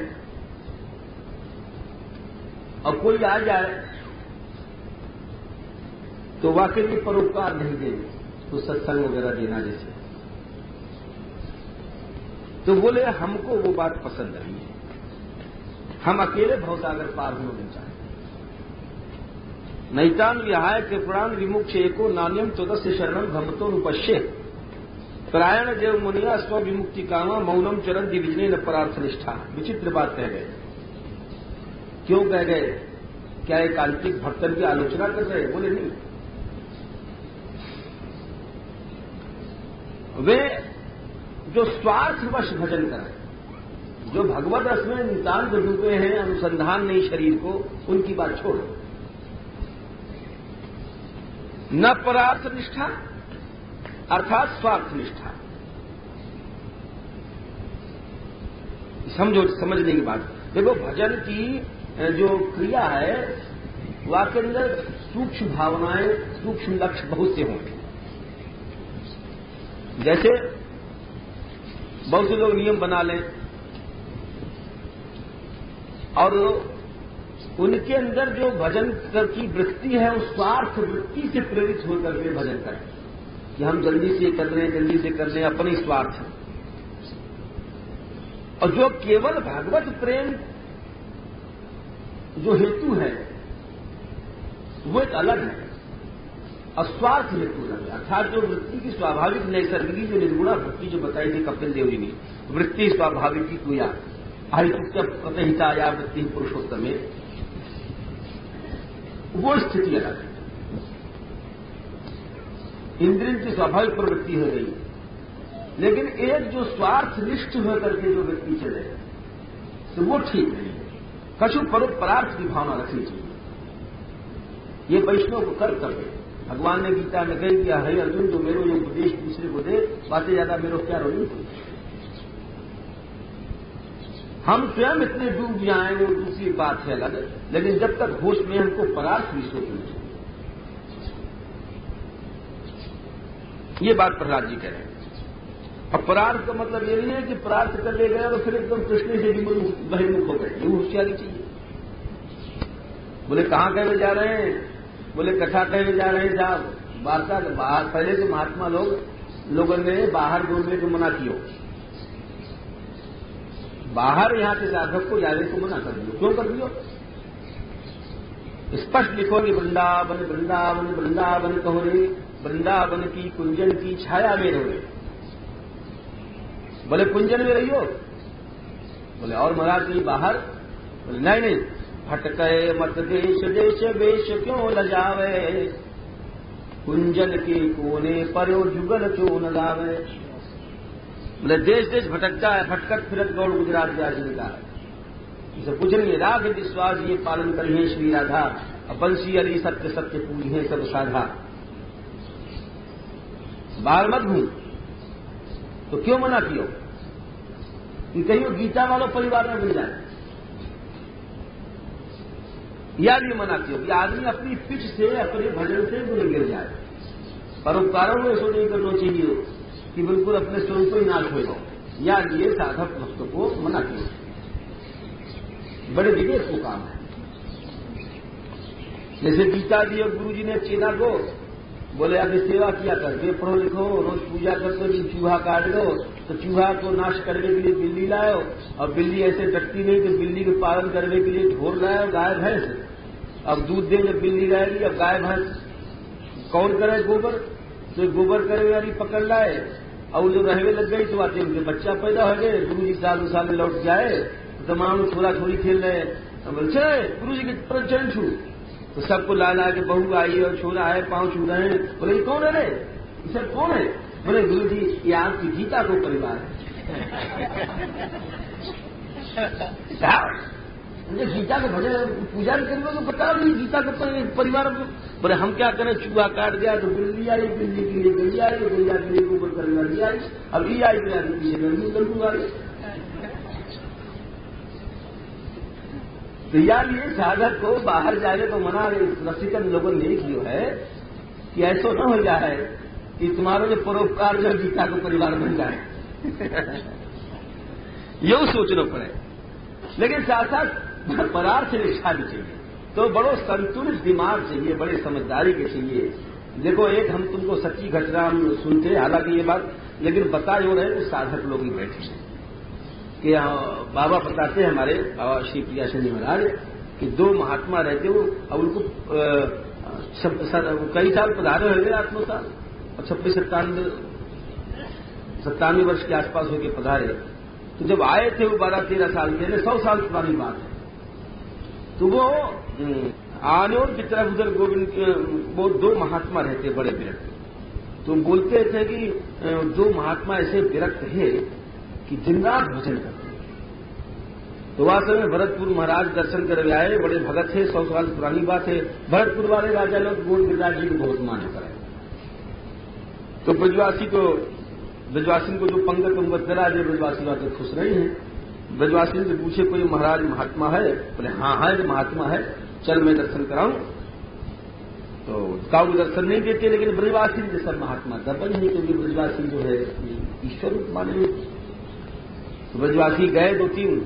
और कोई आ जाए तो वाकई में परोपकार नहीं देंगे, तो सत्संग वगैरह देना जैसे। तो बोले हमको वो बात पसंद नहीं है, हम अकेले भवसागर पार होने चाहते। नैतान विहाय कृपणान विमुक्ष एको नान्यम त्वदस्य शरणम भमतो रूपश्य, प्रायण देव मुनिया स्व विमुक्ति कामा मौनम चरण दिविजने न परार्थ निष्ठा। विचित्र बात कह गए। क्यों कह गए? क्या एकांतिक भक्तन की आलोचना कर रहे? बोले नहीं, वे जो स्वार्थवश भजन करें, जो भगवत रस में नितांत डूबे हैं, अनुसंधान नहीं शरीर को, उनकी बात छोड़ो। न परार्थ निष्ठा अर्थात स्वार्थ निष्ठा, समझने की बात। देखो भजन की जो क्रिया है वह के अंदर सूक्ष्म भावनाएं, सूक्ष्म लक्ष्य बहुत से होंगे। जैसे बहुत से लोग नियम बना लें और उनके अंदर जो भजन की वृत्ति है उस स्वार्थ वृत्ति से प्रेरित होकर के भजन करें कि हम जल्दी से कर लें, जल्दी से कर लें, अपनी स्वार्थ। और जो केवल भगवत प्रेम जो हेतु है वो एक अलग है, अस्वार्थ हेतु अलग है। अर्थात जो वृत्ति की स्वाभाविक नैसर्गिक जो निर्गुणा वृत्ति जो बताई थी कपिल देव जी ने, वृत्ति स्वाभाविक की क्रिया अहिता या वृत्ति पुरुषोत्तम में, वो स्थिति अलग है। इंद्रिय की स्वाभाविक प्रवृत्ति हो गई, लेकिन एक जो स्वार्थ निष्ठ होकर के जो व्यक्ति चले तो वो ठीक नहीं है। कछु परार्थ की भावना रखनी चाहिए। ये वैष्णव को कर्तव्य है। भगवान ने गीता में कह दिया है अर्जुन, जो मेरे ये उपदेश दूसरे को दे, बातें ज्यादा मेरे क्या रोनी थी। हम स्वयं इतने डूब जाएं वो दूसरी बात है अलग, लेकिन जब तक होश में हमको परार्थ भी सोचना चाहिए। ये बात प्रहलाद जी कह रहे हैं। अब परार्थ का मतलब ये नहीं है कि परार्थ कर ले गए और फिर एकदम कृष्ण से बहिर्मुख हो गए, ये होशियारी चाहिए। बोले कहां कहे जा रहे हैं? बोले कथा कहे जा रहे हैं साहब, वार्ता बाहर। पहले तो महात्मा लोगों ने बाहर बोलने को मना किया, बाहर यहां के साधक को जाने को मना कर दियो। क्यों कर दियो? स्पष्ट लिखो कि वृंदावन वृंदावन वृंदावन कहो रे, वृंदावन की कुंजन की छाया में रहो रे। बोले कुंजन में रहियो। बोले और महाराज जी बाहर? बोले नहीं नहीं, भटके मत देश देश वेश क्यों न जावे, कुंजन के कोने पर जुगल क्यों न गावे। बोले देश देश भटकता है, भटकत फिरत गौड़ गुजरात जाने का है। इसे कुछ नहीं, राग विश्वास ये पालन करिए श्री राधा, बंसी अली सत्य सत्य पूजी है सब साधा। बाहर मत घूम। तो क्यों मना किया? कि कहीं गीता वालों परिवार में मिल जाए, या भी मना किया कि आदमी अपनी पिछ से अपने भजन से बुरे गिर जाए। परोपकारों में ऐसा नहीं करना चाहिए कि बिल्कुल अपने स्वरूप ही नाश हो जाओ, या ये साधक भक्त को मना किया। बड़े विवेक को काम है। जैसे गीता जी और गुरु जी ने चेला को बोले अभी सेवा किया कर, वे पढ़ो लिखो, रोज पूजा करते हो, चूहा काट दो, तो चूहा को नाश करने के लिए बिल्ली लाओ, और बिल्ली ऐसे डरती नहीं तो बिल्ली को पालन करने के लिए ढोर लाओ, गाय भैंस। अब दूध दे जब बिल्ली रहेगी, अब गाय भैंस कौन करे गोबर, तो गोबर करे वाली पकड़ लाए और जो रहवे लग गई तो आते उनके बच्चा पैदा हो गए। गुरु जी साल 2 साल में लौट जाए तो तमाम छोरा छोरी खेल रहे, बोलते गुरु जी के पर चरण छू, तो सबको ला ला के बहू आई और छोरा आए, पांव छू रहे हैं। बोले ये कौन है रे, ये सब कौन है? बोले गुरु जी ये आपकी गीता को परिवार है। गीता के भजन पूजा भी करेंगे तो बता नहीं गीता के परिवार। बोले हम क्या करें, चूहा काट गया तो बिल्ली आई, बिल्ली के लिए गैया आई, गैया के लिए गोबर करने वाली आई, अब ये आई गया तो पीछे गंदू आई। तो यार ये साधक को बाहर जाए तो मना रसिकन लोगों ने किया है कि ऐसा न हो जाए कि तुम्हारा जो परोपकार जो गीता को परिवार बन जाए। यो सोचना पड़े, लेकिन साथ साथ परार्थ निष्ठा भी चाहिए। तो बड़ो संतुलित दिमाग चाहिए, बड़े समझदारी के चाहिए। देखो एक हम तुमको सच्ची घटना हम सुनते, हालांकि ये बात लेकिन बता जो रहे तो साधक लोग ही बैठे हैं कि बाबा बताते हैं हमारे बाबा श्री प्रियाशंकर महाराज कि 2 महात्मा रहते वो, और उनको कई साल पधारे हुए आत्मसाल और 26-97 वर्ष के आसपास होकर पधारे। तो जब आए थे वो 12-13 साल के, 100 साल पुरानी बात है। तो वो आलोर की तरफ उधर गोविंद वो 2 महात्मा रहते बड़े विरक्त। तो बोलते थे कि 2 महात्मा ऐसे विरक्त है कि दिन रात भजन करते हैं। तो वास्तव में भरतपुर महाराज दर्शन कर आए, बड़े भगत थे, 100 साल पुरानी बात है। भरतपुर वाले राजा लोग गोविंद गिरिराज जी को बहुत मान कराए। तो ब्रजवासी को जो पंगत उंगत करा जो ब्रजवासी बातें खुश रही हैं। ब्रजवासी से पूछे कोई महाराज महात्मा है? बोले हाँ है महात्मा है, चल मैं दर्शन कराऊं। तो काऊ दर्शन नहीं देते, लेकिन ब्रजवासी जैसा महात्मा दर्पण नहीं, क्योंकि ब्रजवासी जो है ईश्वर रूप माने। तो ब्रजवासी गए 2-3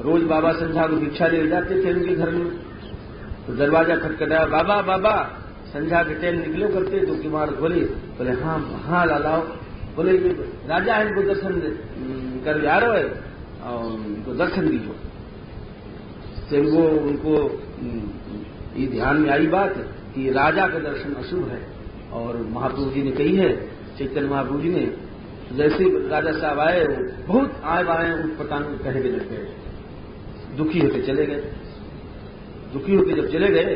रोज बाबा संध्या को भिक्षा ले जाते थे उनके घर में। तो दरवाजा खटखटाया, बाबा बाबा संध्या के टाइम निकलो करते। तो कुमार बोले हाँ लालाओ। बोले राजा है, इनको दर्शन कर जा रहे है और उनको दर्शन दीजो। से वो उनको ये ध्यान में आई बात कि राजा का दर्शन अशुभ है, और महाप्रभु जी ने कही है, चैतन्य महाप्रभु जी ने। जैसे राजा साहब आए, बहुत आए उठपटांग कहने लग गए, दुखी होकर चले गए। दुखी होकर जब चले गए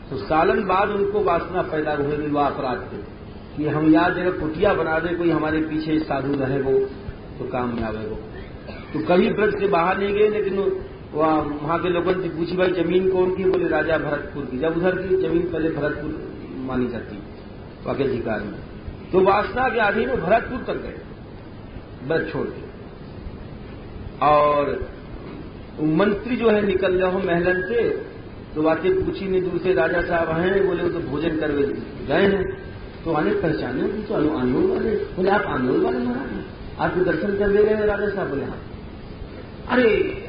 तो सालन बाद उनको वासना पैदा हुई विवाह अपराध के कि हम यहाँ जगह कुटिया बना दे, कोई हमारे पीछे साधु रहे वो तो काम में आवे वो। तो कभी ब्रज से बाहर नहीं गए, लेकिन वहां के लोगों से पूछी भाई जमीन कौन की? बोले राजा भरतपुर की। जब उधर की जमीन पहले भरतपुर मानी जाती वाके अधिकार में। तो वासना के आधीन में भरतपुर तक गए ब्रज छोड़ के। और मंत्री जो है निकल जाओ महलन से, तो बातें पूछी ने दूसरे राजा साहब हैं, बोले वो तो भोजन कर गए हैं। तो आने पहचाने तो आनोल वाले। बोले आप आनोल वाले महाराज, आपके दर्शन कर दे रहे हैं राजा साहब? बोले हाँ। अरे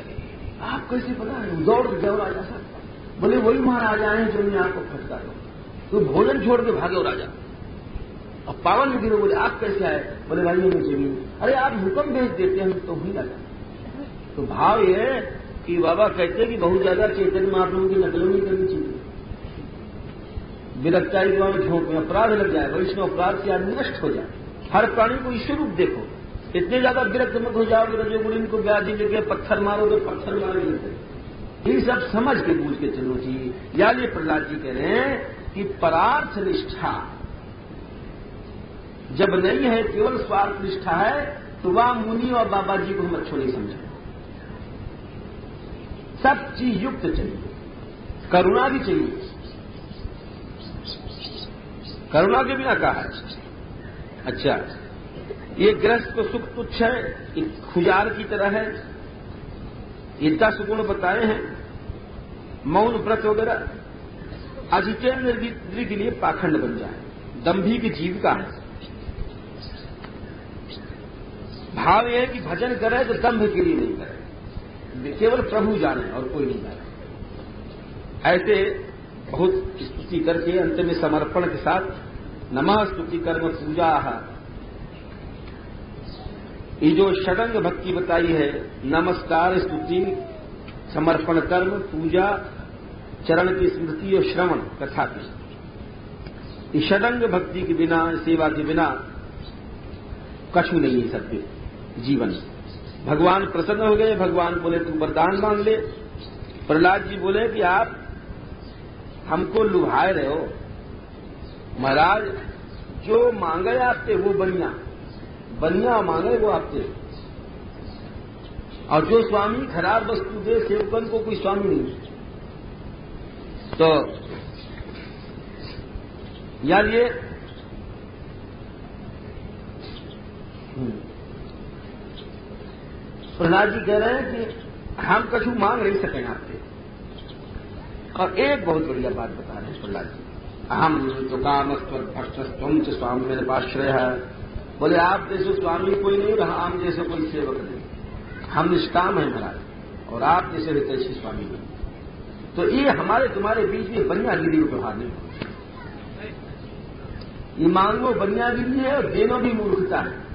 आप कैसे पता है? दौड़ जाओ राजा साहब। बोले वही महाराज आए हैं जो मैं आपको फटका दो। तो भोजन छोड़ के भागे राजा और पावन में गिरो। बोले आप कैसे आए? बोले भाई हमें जमीन। अरे आप हुक्म भेज देते हैं तो ही राजा। तो भाव ये है कि बाबा कहते हैं कि बहुत ज्यादा चैतन्य महाप्रभु की नकल नहीं करनी चाहिए। विरक्ताई के बाद झोंक में अपराध लग जाए, वैष्णव अपराध से आदमी नष्ट हो जाए। हर प्राणी को ईश्वर रूप देखो, इतने ज्यादा विरक्त मत हो जाओगे रजोगुणी को व्याधि लेके पत्थर मारोगे, पत्थर मारोगे। ये सब समझ के बूझ के चलना चाहिए। या ये प्रहलाद जी कह रहे हैं कि परार्थ निष्ठा जब नहीं है, केवल स्वार्थ निष्ठा है, तो वह मुनि और बाबा जी को हम अच्छो नहीं समझे। सब चीज युक्त चाहिए, करुणा भी चाहिए। करुणा के बिना कहा है। अच्छा, ये गृहस्थ को सुख तुच्छ है, एक खुजार की तरह है, इनका सुगुण बताए हैं। मौन व्रत वगैरह अजितेंद्र के लिए पाखंड बन जाए, दंभी की जीविका है। भाव यह है कि भजन करे तो दंभ के लिए नहीं करे, केवल प्रभु जाने और कोई नहीं जाने। ऐसे बहुत स्तुति करके अंत में समर्पण के साथ नमः स्तुति कर्म पूजा, ये जो षडंग भक्ति बताई है, नमस्कार, स्तुति, समर्पण कर्म, पूजा, चरण की स्मृति और श्रवण कथा की, षडंग भक्ति के बिना, सेवा के बिना कछु नहीं है सत्य जीवन। भगवान प्रसन्न हो गए, भगवान बोले तुम वरदान मांग ले। प्रहलाद जी बोले कि आप हमको लुभाए रहे हो महाराज, जो मांगे आपसे वो बनिया मांगे वो आपसे, और जो स्वामी खराब वस्तु दे सेवकन को कोई स्वामी नहीं। तो यार ये प्रहलाद जी कह रहे हैं कि हम कछु मांग नहीं सकेंगे आपसे। और एक बहुत बढ़िया बात बता रहे हैं प्रहलाद जी, अहम तो कामस्व भक्तस्वम च स्वामी मेरे पास श्रेय है। बोले आप जैसे स्वामी कोई नहीं रहा, हम जैसे कोई सेवक नहीं, हम निष्काम हैं महाराज, और आप जैसे हितैषी स्वामी नहीं। तो ये हमारे तुम्हारे बीच में बनियागिरी का व्यवहार नहीं, ये मांगो बनियागिरी है और देना भी मूर्खता है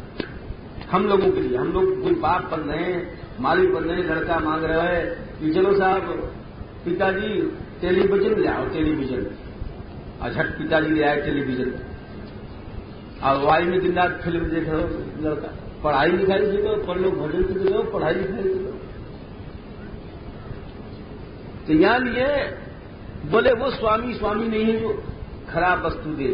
हम लोगों के लिए। हम लोग कोई बाप बन रहे हैं, मालिक बन रहे हैं, लड़का मांग रहा है कि चलो साहब पिताजी टेलीविजन ले आओ, टेलीविजन, और झट पिताजी ले आए टेलीविजन, और वाई में दिन रात फिल्म देख रहे हो लड़का। पढ़ाई लिखाई सीखो, पढ़ लो, भजन सीख लो, पढ़ाई लिखाई सीखो। तो यहां ये बोले वो स्वामी नहीं है जो खराब वस्तु दे।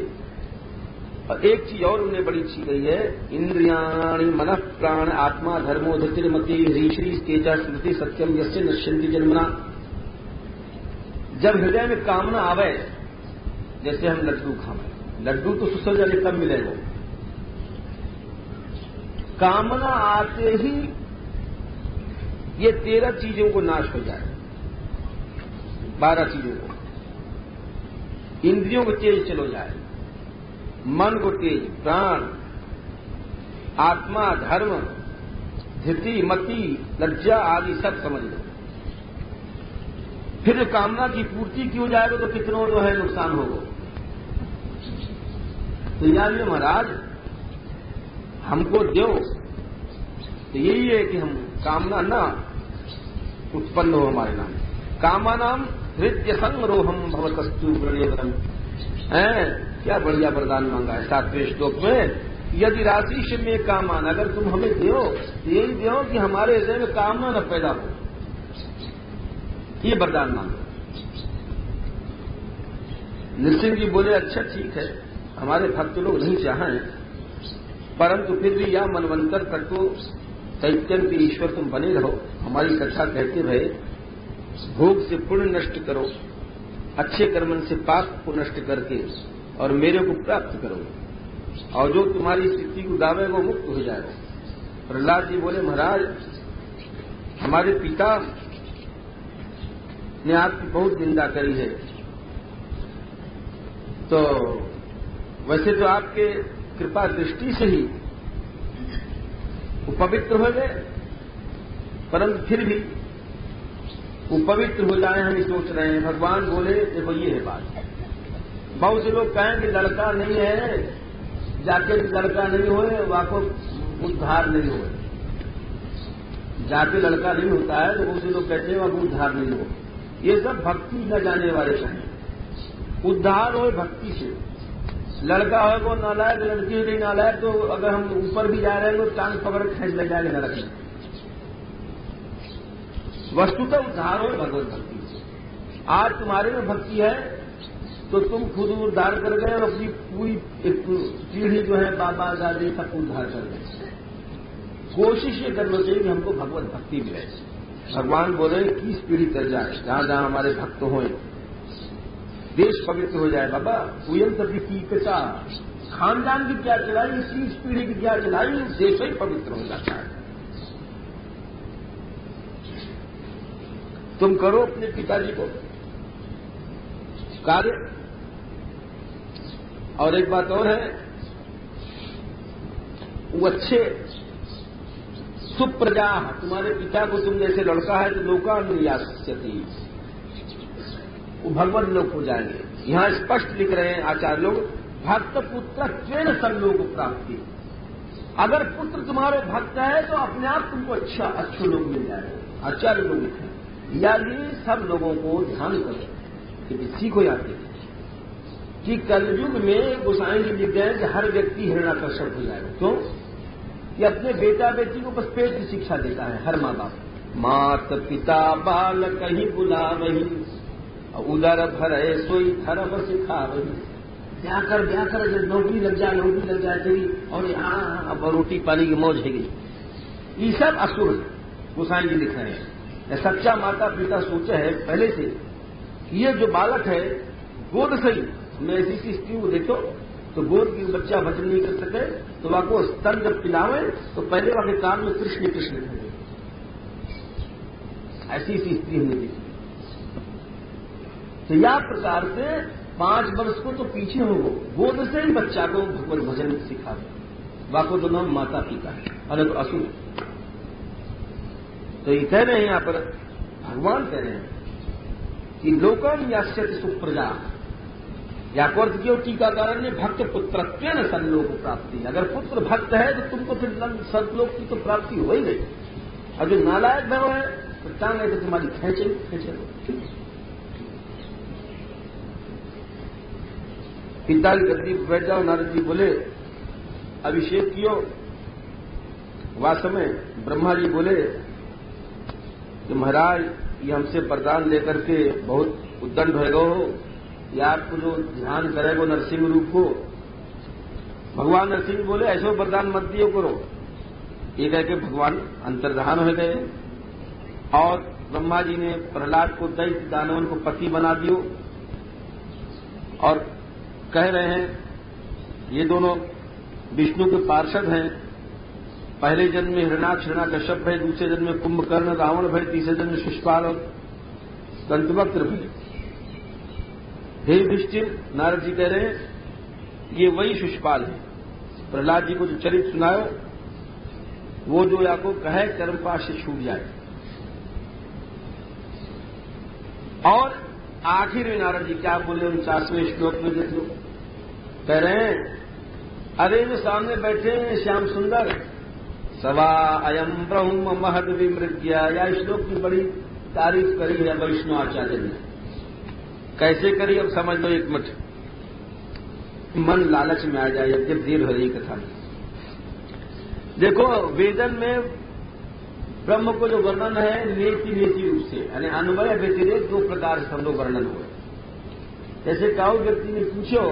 और एक चीज और उन्हें बड़ी अच्छी कही है, इंद्रियाणि मनः प्राण आत्मा धर्मो धृतिर्मति ऋषि तेजा स्मृति सत्यम यस्य नश्यन्ति जन्मना। जब हृदय में कामना आवे, जैसे हम लड्डू खावे, लड्डू तो सुसर जाने तब मिलेगा, कामना आते ही ये 13 चीजों को नाश हो जाए, 12 चीजों को, इंद्रियों को तेज चलो जाए, मन को तेज, प्राण, आत्मा, धर्म, धृति, मति, लज्जा आदि सब समझ लो। फिर कामना की पूर्ति की हो जाएगा तो कितनों जो है नुकसान होगा। तो यानी महाराज हमको दो, तो यही है कि हम कामना न उत्पन्न हो हमारे नाम। कामानाम हृदय संग्रोहम भवतस्तु प्रणेतम। क्या बढ़िया वरदान मांगा है 7वें श्लोक में, यदि राशि से में कामान, अगर तुम हमें दो तो यही दो कि हमारे हृदय में कामना न पैदा हो, ये वरदान मांगो। नृसिंह जी बोले अच्छा ठीक है, हमारे भक्त लोग नहीं चाहें, परंतु फिर भी या मनवंतर तक तो चैतन्य के ईश्वर तुम बने रहो, हमारी कथा कहते रहे, भोग से पुण्य नष्ट करो, अच्छे कर्मन से पाप को नष्ट करके और मेरे को प्राप्त करो, और जो तुम्हारी स्थिति को दावे वो मुक्त हो जाएगा। प्रहलाद जी बोले महाराज हमारे पिता ने आपकी बहुत निंदा करी है, तो वैसे तो आपके कृपा दृष्टि से ही वो पवित्र हो गए, परंतु फिर भी वो पवित्र हो जाए हम सोच रहे हैं। भगवान बोले देखो ये है बात, बहुत से लोग कहें कि लड़का नहीं है, जाके लड़का नहीं होए वाको उद्धार नहीं होए, जाके लड़का नहीं होता है तो बहुत से लोग कहते हैं वाको उद्धार नहीं हो। ये सब भक्ति न जाने वाले कहें, उद्धार हो भक्ति से। लड़का हो वो नालायक, लड़की हो नहीं नालायक, तो अगर हम ऊपर भी जा रहे हैं तो टांग पकड़ खेच लग जाएंगे नरक में। वस्तुतः उद्धार हो भगवत भक्ति से। आज तुम्हारे में भक्ति है तो तुम खुद उद्धार कर गए और अपनी पूरी एक पीढ़ी जो है बाबा दादी सब उद्धार कर गए। कोशिश ये करना चाहिए कि हमको भगवत भक्ति मिले। भगवान बोले 21 पीढ़ी कर जाए, जहां जहां हमारे भक्त हों, देश पवित्र हो जाए। बाबा स्वयं तभी की पिता, खानदान की क्या चलाई, 30 पीढ़ी की क्या चलाई, देश ही पवित्र हो जाता है। तुम करो अपने पिताजी को कार्य। और एक बात और है, वो अच्छे सुप्रजा, तुम्हारे पिता को तुम जैसे लड़का है तो लोकान्यास्यति, वो भगवान लोग हो जाएंगे। यहां स्पष्ट लिख रहे हैं आचार्य लोग, भक्त पुत्र त्वेन संलोक प्राप्ति। अगर पुत्र तुम्हारे भक्त है तो अपने आप तुमको अच्छे लोग मिल जाएंगे। आचार्य लोग लिखे, यानी सब लोगों को ध्यान करो कि सीखो जाते कि कलयुग में गोसाई जी लिख गए कि हर व्यक्ति हिरण्याकर्षण हो जाएगा। क्यों? कि अपने बेटा बेटी को बस पेट की शिक्षा देता है हर माँ बाप। मात पिता बाल कहीं बुला वही, उदर भरे सोई धर्म सिखा वही। ब्याह कर नौकरी लग जाए तेरी, और यहाँ अब रोटी पानी की मौज है गई। ये सब असुर गोसाई जी लिख रहे हैं। सच्चा माता पिता सोचे है पहले से कि ये जो बालक है गोद सही में ऐसी स्थिति को देखो तो गोद की बच्चा भजन नहीं कर सके तो वह को स्तन जब पिलावे तो पहले वह के कान में कृष्ण कृष्ण कहे। ऐसी स्थिति हमने देखी। तो या प्रकार से 5 वर्ष को तो पीछे हो गोद से ही बच्चा को भगवत भजन सिखा दो। वह को तो नाम माता पिता है, अरे तो असुर। तो ये कह रहे हैं यहां पर भगवान कह रहे हैं कि लोकम यास्यति सुप्रजा, या अर्थ क्यों टीकाकार ने भक्त पुत्रत्वेन संलोक प्राप्ति। अगर पुत्र भक्त है तो तुमको फिर सतलोक की तो प्राप्ति हो ही गई। और जो नालायक भव है तो टांग है तो तुम्हारी खेचे। पिता की गद्दी पर बैठ जाओ। नारद जी बोले अभिषेक कियो। वास्तव में ब्रह्मा जी बोले कि महाराज ये हमसे वरदान लेकर के बहुत उद्दंड हो गए हो, या आपको जो ध्यान करेगो नरसिंह रूप को। भगवान नरसिंह बोले ऐसो वरदान मत दियो करो। ये कह के भगवान अंतर्धान हो गए और ब्रह्मा जी ने प्रहलाद को दैत्य दानवन को पति बना दियो और कह रहे हैं ये दोनों विष्णु के पार्षद हैं। पहले जन्म में हिरण्याकश्यप भय, दूसरे जन्म में कुंभकर्ण रावण भय, तीसरे जन्म में शिशुपाल और दंतवक्त्र भय। हे युधिष्ठिर, नारद जी कह रहे हैं ये वही शिशुपाल है। प्रहलाद जी को जो चरित्र सुनायो वो जो आपको कहे कर्मपाश से छूट जाए। और आखिर में नारद जी क्या बोले 49वें श्लोक में देख लो। कह रहे हैं अरे जो सामने बैठे हैं श्याम सुंदर, सवा अयम ब्रह्म महद विमृग्या। या श्लोक की बड़ी तारीफ करी है वैष्णव आचार्य ने। कैसे करी अब समझ लो एक मिनट, मन लालच में आ जाए जब देर हो रही कथा में। देखो वेदन में ब्रह्म को जो वर्णन है नेति रूप से, यानी अन्वय व्यतिरेक 2 प्रकार से हम लोग वर्णन हुए। जैसे काउ व्यक्ति ने पूछो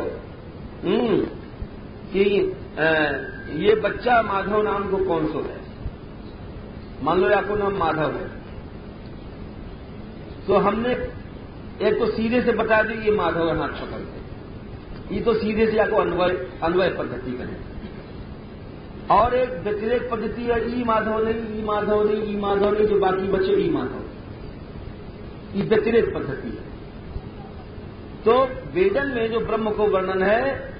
कि ये बच्चा माधव नाम को कौन सो है। मान लो आपको नाम माधव है तो हमने एक तो सीधे से बता दी ये माधव है, हाथ पकड़ के। ये तो सीधे से आपको अन्वय पद्धति करें। और एक व्यतिरेक पद्धति है ई माधव नहीं, ई माधव नहीं, ई माधव नहीं, जो बाकी बचे ई माधव। ये व्यतिरेक पद्धति है। तो वेदन में जो ब्रह्म को वर्णन है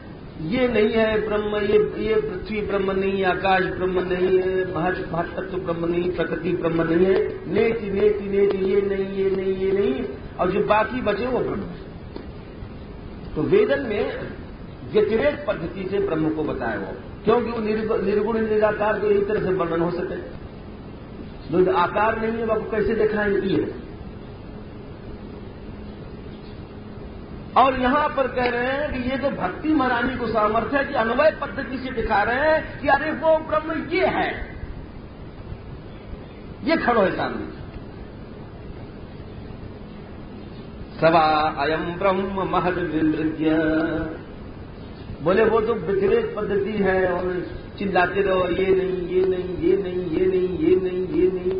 ये नहीं है ब्रह्म, ये पृथ्वी ब्रह्म नहीं, आकाश ब्रह्म नहीं है, महत्तत्व ब्रह्म नहीं, प्रकृति ब्रह्म नहीं है। नेति नेति नेति ये नहीं, ये नहीं, ये नहीं, और जो बाकी बचे वो ब्रह्म है। तो वेदन में व्यतिरेक पद्धति से ब्रह्म को बताया वो, क्योंकि वो निर्गुण निराकार को यही तरह से वर्णन हो सके। जो आकार नहीं है वो आपको कैसे दिखाएंगे ये। और यहां पर कह रहे हैं कि ये तो भक्ति महारानी को सामर्थ्य है कि अन्वय पद्धति से दिखा रहे हैं कि अरे वो ब्रह्म ये है, ये खड़ो है सामने। सवा अयम ब्रह्म महद विमृग्य। बोले वो तो व्यतिरेक पद्धति है और चिल्लाते रहो ये नहीं, ये नहीं, ये नहीं, ये नहीं, ये नहीं, ये नहीं,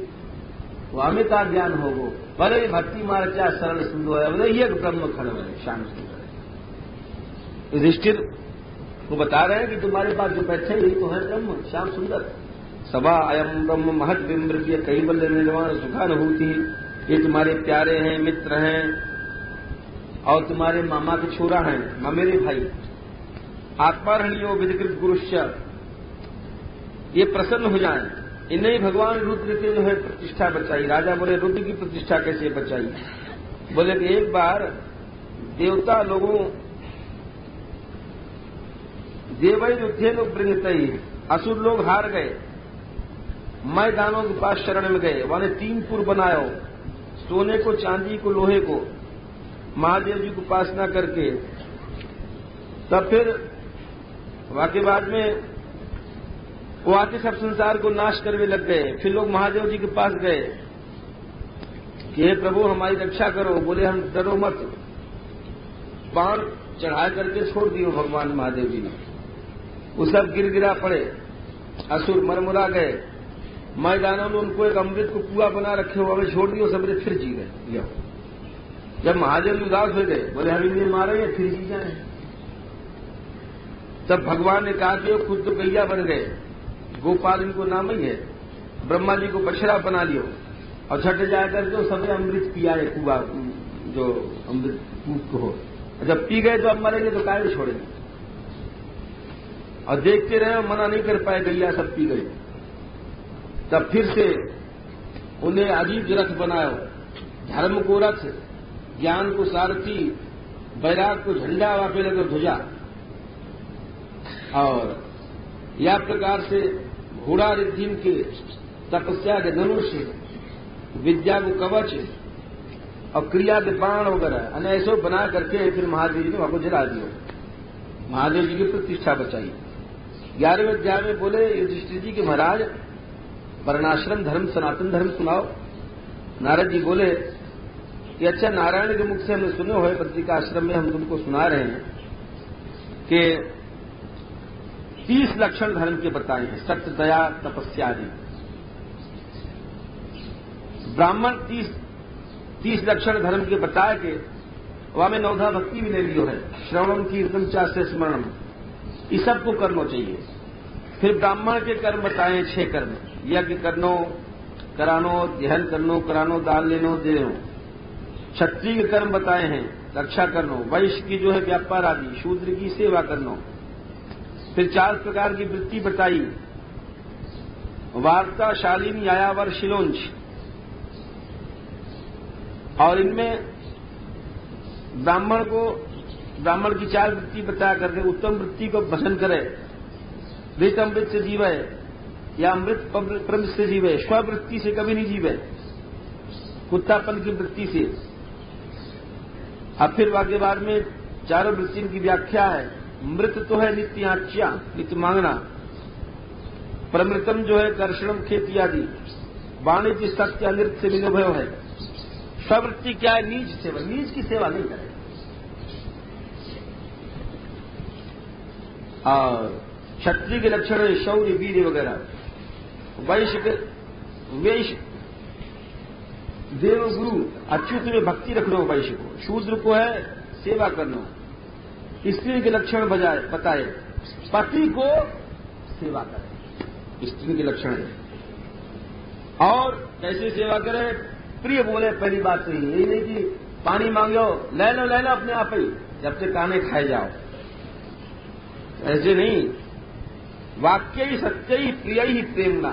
वो हमें का ज्ञान हो वो। बोले ये भक्ति मार्ग क्या सरल सुंदर है। बोले ये ब्रह्म खड़ो है श्याम सुंदर। युधिष्ठिर को बता रहे हैं कि तुम्हारे पास जो बैठे यही तो है ब्रह्म श्याम सुंदर। सवा अयम ब्रह्म महद विमृग्य कैवल्य निर्वाण सुखानुभूति। ये तुम्हारे प्यारे हैं, मित्र हैं और तुम्हारे मामा के छोरा हैं, मेरे भाई। आत्मारणियो विधिकृत गुरुश्य, ये प्रसन्न हो जाए। इन्हें भगवान रुद्र के जो है प्रतिष्ठा बचाई। राजा बोले रुद्र की प्रतिष्ठा कैसे बचाई। बोले कि एक बार देवता लोगों देवई युद्धे लोग बृंगतई, असुर लोग हार गए, मैदानों के पास शरण में गए। वहां 3 पुर बनायो, सोने को, चांदी को, लोहे को। महादेव जी की उपासना करके तब फिर वाकई बाद में वो आके सब संसार को नाश करने लग गए। फिर लोग महादेव जी के पास गए कि हे प्रभु हमारी रक्षा करो। बोले हम डरो मत, बाण चढ़ा करके छोड़ दियो भगवान महादेव जी ने। वो सब गिर गिरा पड़े, असुर मरमुरा गए। मैदानों में उनको एक अमृत को कुआ बना रखे हो, हमें छोड़ दियो, सबरे फिर जी गए। जब महादेव उदास हो गए, बोले हम इन्हें मारेंगे फिर जी जाए। तब भगवान ने कहा कि खुद तो गैया बन गए, गोपाल इनको नाम ही है, ब्रह्मा जी को बछड़ा बना लियो और छठ जाकर के सबने अमृत पिया है, कुआ जो अमृत कूप को हो। जब पी गए तो अब मरेंगे तो काहे छोड़ेंगे। और देखते रहे और मना नहीं कर पाए, गैया सब पी गई। तब फिर से उन्हें अजीब रथ बनाया, धर्म को रथ, ज्ञान को सारथी, वैराग को झंडा, वापे लगे ध्वजा। और या प्रकार से घोड़ा रिद्धिम के, तपस्या के धनुष, विद्या को कवच और क्रिया के बाण वगैरह ऐसो बना करके फिर महादेव जी ने वहां को जला दिया। महादेव जी की प्रतिष्ठा बचाई। 11वें अध्याय में बोले युधिष्ठिर जी के महाराज वर्णाश्रम धर्म सनातन धर्म सुनाओ। नारद जी बोले कि अच्छा, नारायण के मुख से हमने सुने हुए पत्रिकाश्रम में हम तुमको सुना रहे हैं कि 30 लक्षण धर्म के बताए हैं, सत्य, दया, तपस्या आदि। ब्राह्मण 30 लक्षण धर्म के बताए के वहां में 9 भक्ति भी ले लियो है, श्रवणम कीर्तन चास्य स्मरणम, इस सब को करना चाहिए। फिर ब्राह्मण के कर्म बताए 6 कर्म, यज्ञ करनो, करानो, ध्यान करनो, करानो, दान लेनो, देनो। क्षत्रिय के कर्म बताए हैं, रक्षा करनो, वैश्य की जो है व्यापार आदि, शूद्र की सेवा करनो। फिर 4 प्रकार की वृत्ति बताई, वार्ता, शालीन, यायावर, शिलोंच। और इनमें ब्राह्मण की 4 वृत्ति बता करके उत्तम वृत्ति को भजन करे, मृत अमृत से जीवे या अमृत प्रमृत से जीवे, स्ववृत्ति से कभी नहीं जीवे, कुत्तापन की वृत्ति से। अब फिर वाक्य बाद में 4 वृत्ति की व्याख्या है। मृत तो है नित्य याच्या, नित्य मांगना। प्रमृतम जो है कर्षणम, खेती आदि। वाणिज्य, सत्य, अनृत से विनोभय है। स्ववृत्ति क्या है? नीच सेवा, नीच की सेवा नहीं करे। और क्षत्रिय के लक्षण है शौर्य, वीर वगैरह। वैश्य देव गुरु, अच्युत में भक्ति रखना वैश्य को। शूद्र को है सेवा करना। स्त्री के लक्षण बताए, पति को सेवा करे, स्त्री के लक्षण है। और कैसे सेवा करे? प्रिय बोले, पहली बात तो यही नहीं कि पानी मांगो, ले लो अपने आप ही, जब तक काने खाए जाओ, ऐसे नहीं। वाक्य ही सत्य ही प्रिय ही प्रेमना,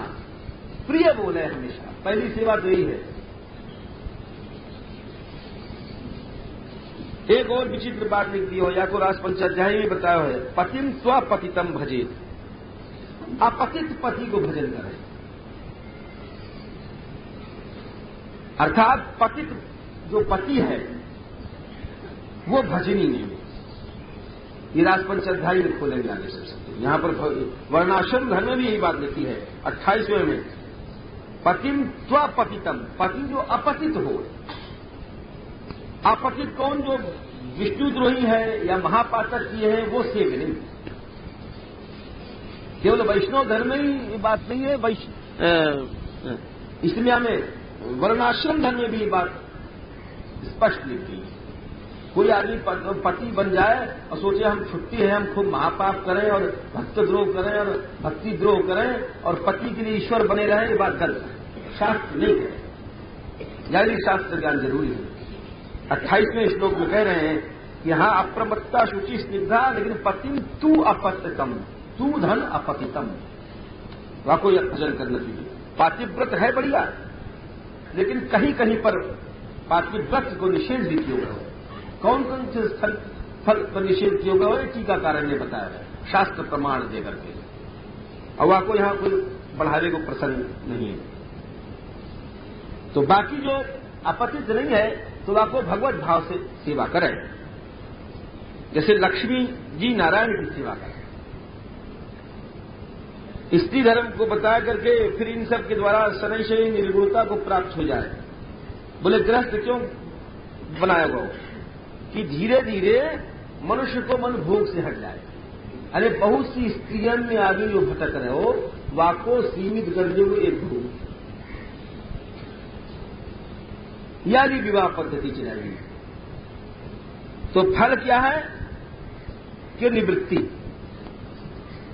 प्रिय बोले हमेशा, पहली सेवा तो यही है। एक और विचित्र बात लिख दी हो, या को राज पंचाध्याय में बताया है, पतिम स्वपतितम भजेत, अपतित पति को भजन करें। अर्थात पतित जो पति है वो भजनी नहीं है। ये राज पंचाध्याय में खोलेंगे आगे चल सकते। यहां पर वर्णाश्रम धर्म में भी यही बात लिखी है 28वें में, पतिम स्वपतितम, पति जो अपतित हो। अपतित कौन? जो विष्णुद्रोही है या महापातक किए हैं वो सेव्य नहीं। केवल वैष्णव धर्म में ही ये बात नहीं है, इसलिए हमें वर्णाश्रम धर्म में भी ये बात स्पष्ट लिखी है। कोई आदमी पति बन जाए और सोचे हम छुट्टी है, हम खूब महापाप करें और भक्त द्रोह करें और भक्ति द्रोह करें और पति के लिए ईश्वर बने रहें, ये बात गलत है, शास्त्र नहीं है। यानी शास्त्र ज्ञान जरूरी है। 28वें श्लोक में कह रहे हैं कि यहां अप्रमत्ता शुचि स्निग्धा, लेकिन पतिम तू अपतितम, तू धन अपतितम, वाको यह भजन करना चाहिए। पातिव्रत है बढ़िया, लेकिन कहीं कहीं पर पातिव्रत को निषेध भी किया गया। कौन कौन से फल पर निषेध किया गया है टीकाकार ने बताया है, शास्त्र प्रमाण देकर के। और वाको यहां कोई बढ़ावे को प्रसंग नहीं है। तो बाकी जो अपतित नहीं है तो आपको भगवत भाव से सेवा करें। जैसे लक्ष्मी जी नारायण की सेवा करें, स्त्री धर्म को बता करके फिर इन सब के द्वारा शनै से निर्गुणता को प्राप्त हो जाए। बोले गृहस्थ क्यों बनाया गया कि धीरे धीरे मनुष्य को मन भोग से हट जाए। अरे बहुत सी स्त्रियों में आगे जो भटक रहे हो वाको सीमित कर दो एक भोग, यानी विवाह पद्धति चलाएगी तो फल क्या है कि निवृत्ति।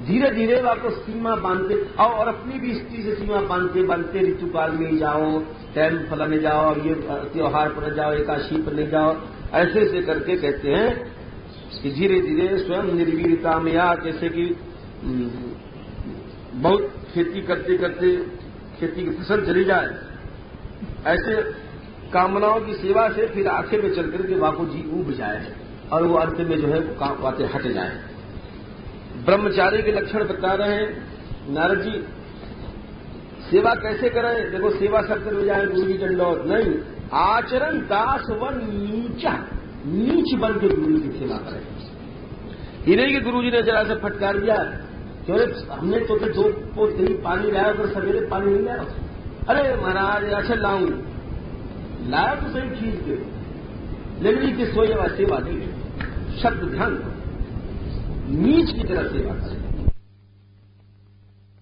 धीरे धीरे वाको सीमा बांधते और अपनी भी स्त्री से सीमा बांधते बांधते ऋतुकाल में जाओ, टाइम फलाने जाओ, और ये त्योहार पर जाओ, एकादशी पर नहीं जाओ, ऐसे ऐसे करके कहते हैं कि धीरे धीरे स्वयं निर्वीरता में या जैसे कि बहुत खेती करते करते खेती की फसल चली जाए, ऐसे कामनाओं की सेवा से फिर आखिर में चल करके वाको जी उब जाए और वो अंत में जो है बातें हट जाए। ब्रह्मचारी के लक्षण बता रहे हैं नारद जी। सेवा कैसे करें? देखो सेवा सब कर जाए गुरु जी दंडौत नहीं, आचरण दास व नीचा, नीच बन के गुरु की सेवा करें। ही नहीं कि गुरु जी ने जरा से फटकार दिया, क्यों हमने तो दो पोत पानी लाया और सवेरे पानी नहीं लाया। अरे महाराज अच्छा लाऊं, लाया तो सही खींच के, लेकिन कि सोए सेवा नहीं, शब्द ध्यान नीच की तरह सेवा करें।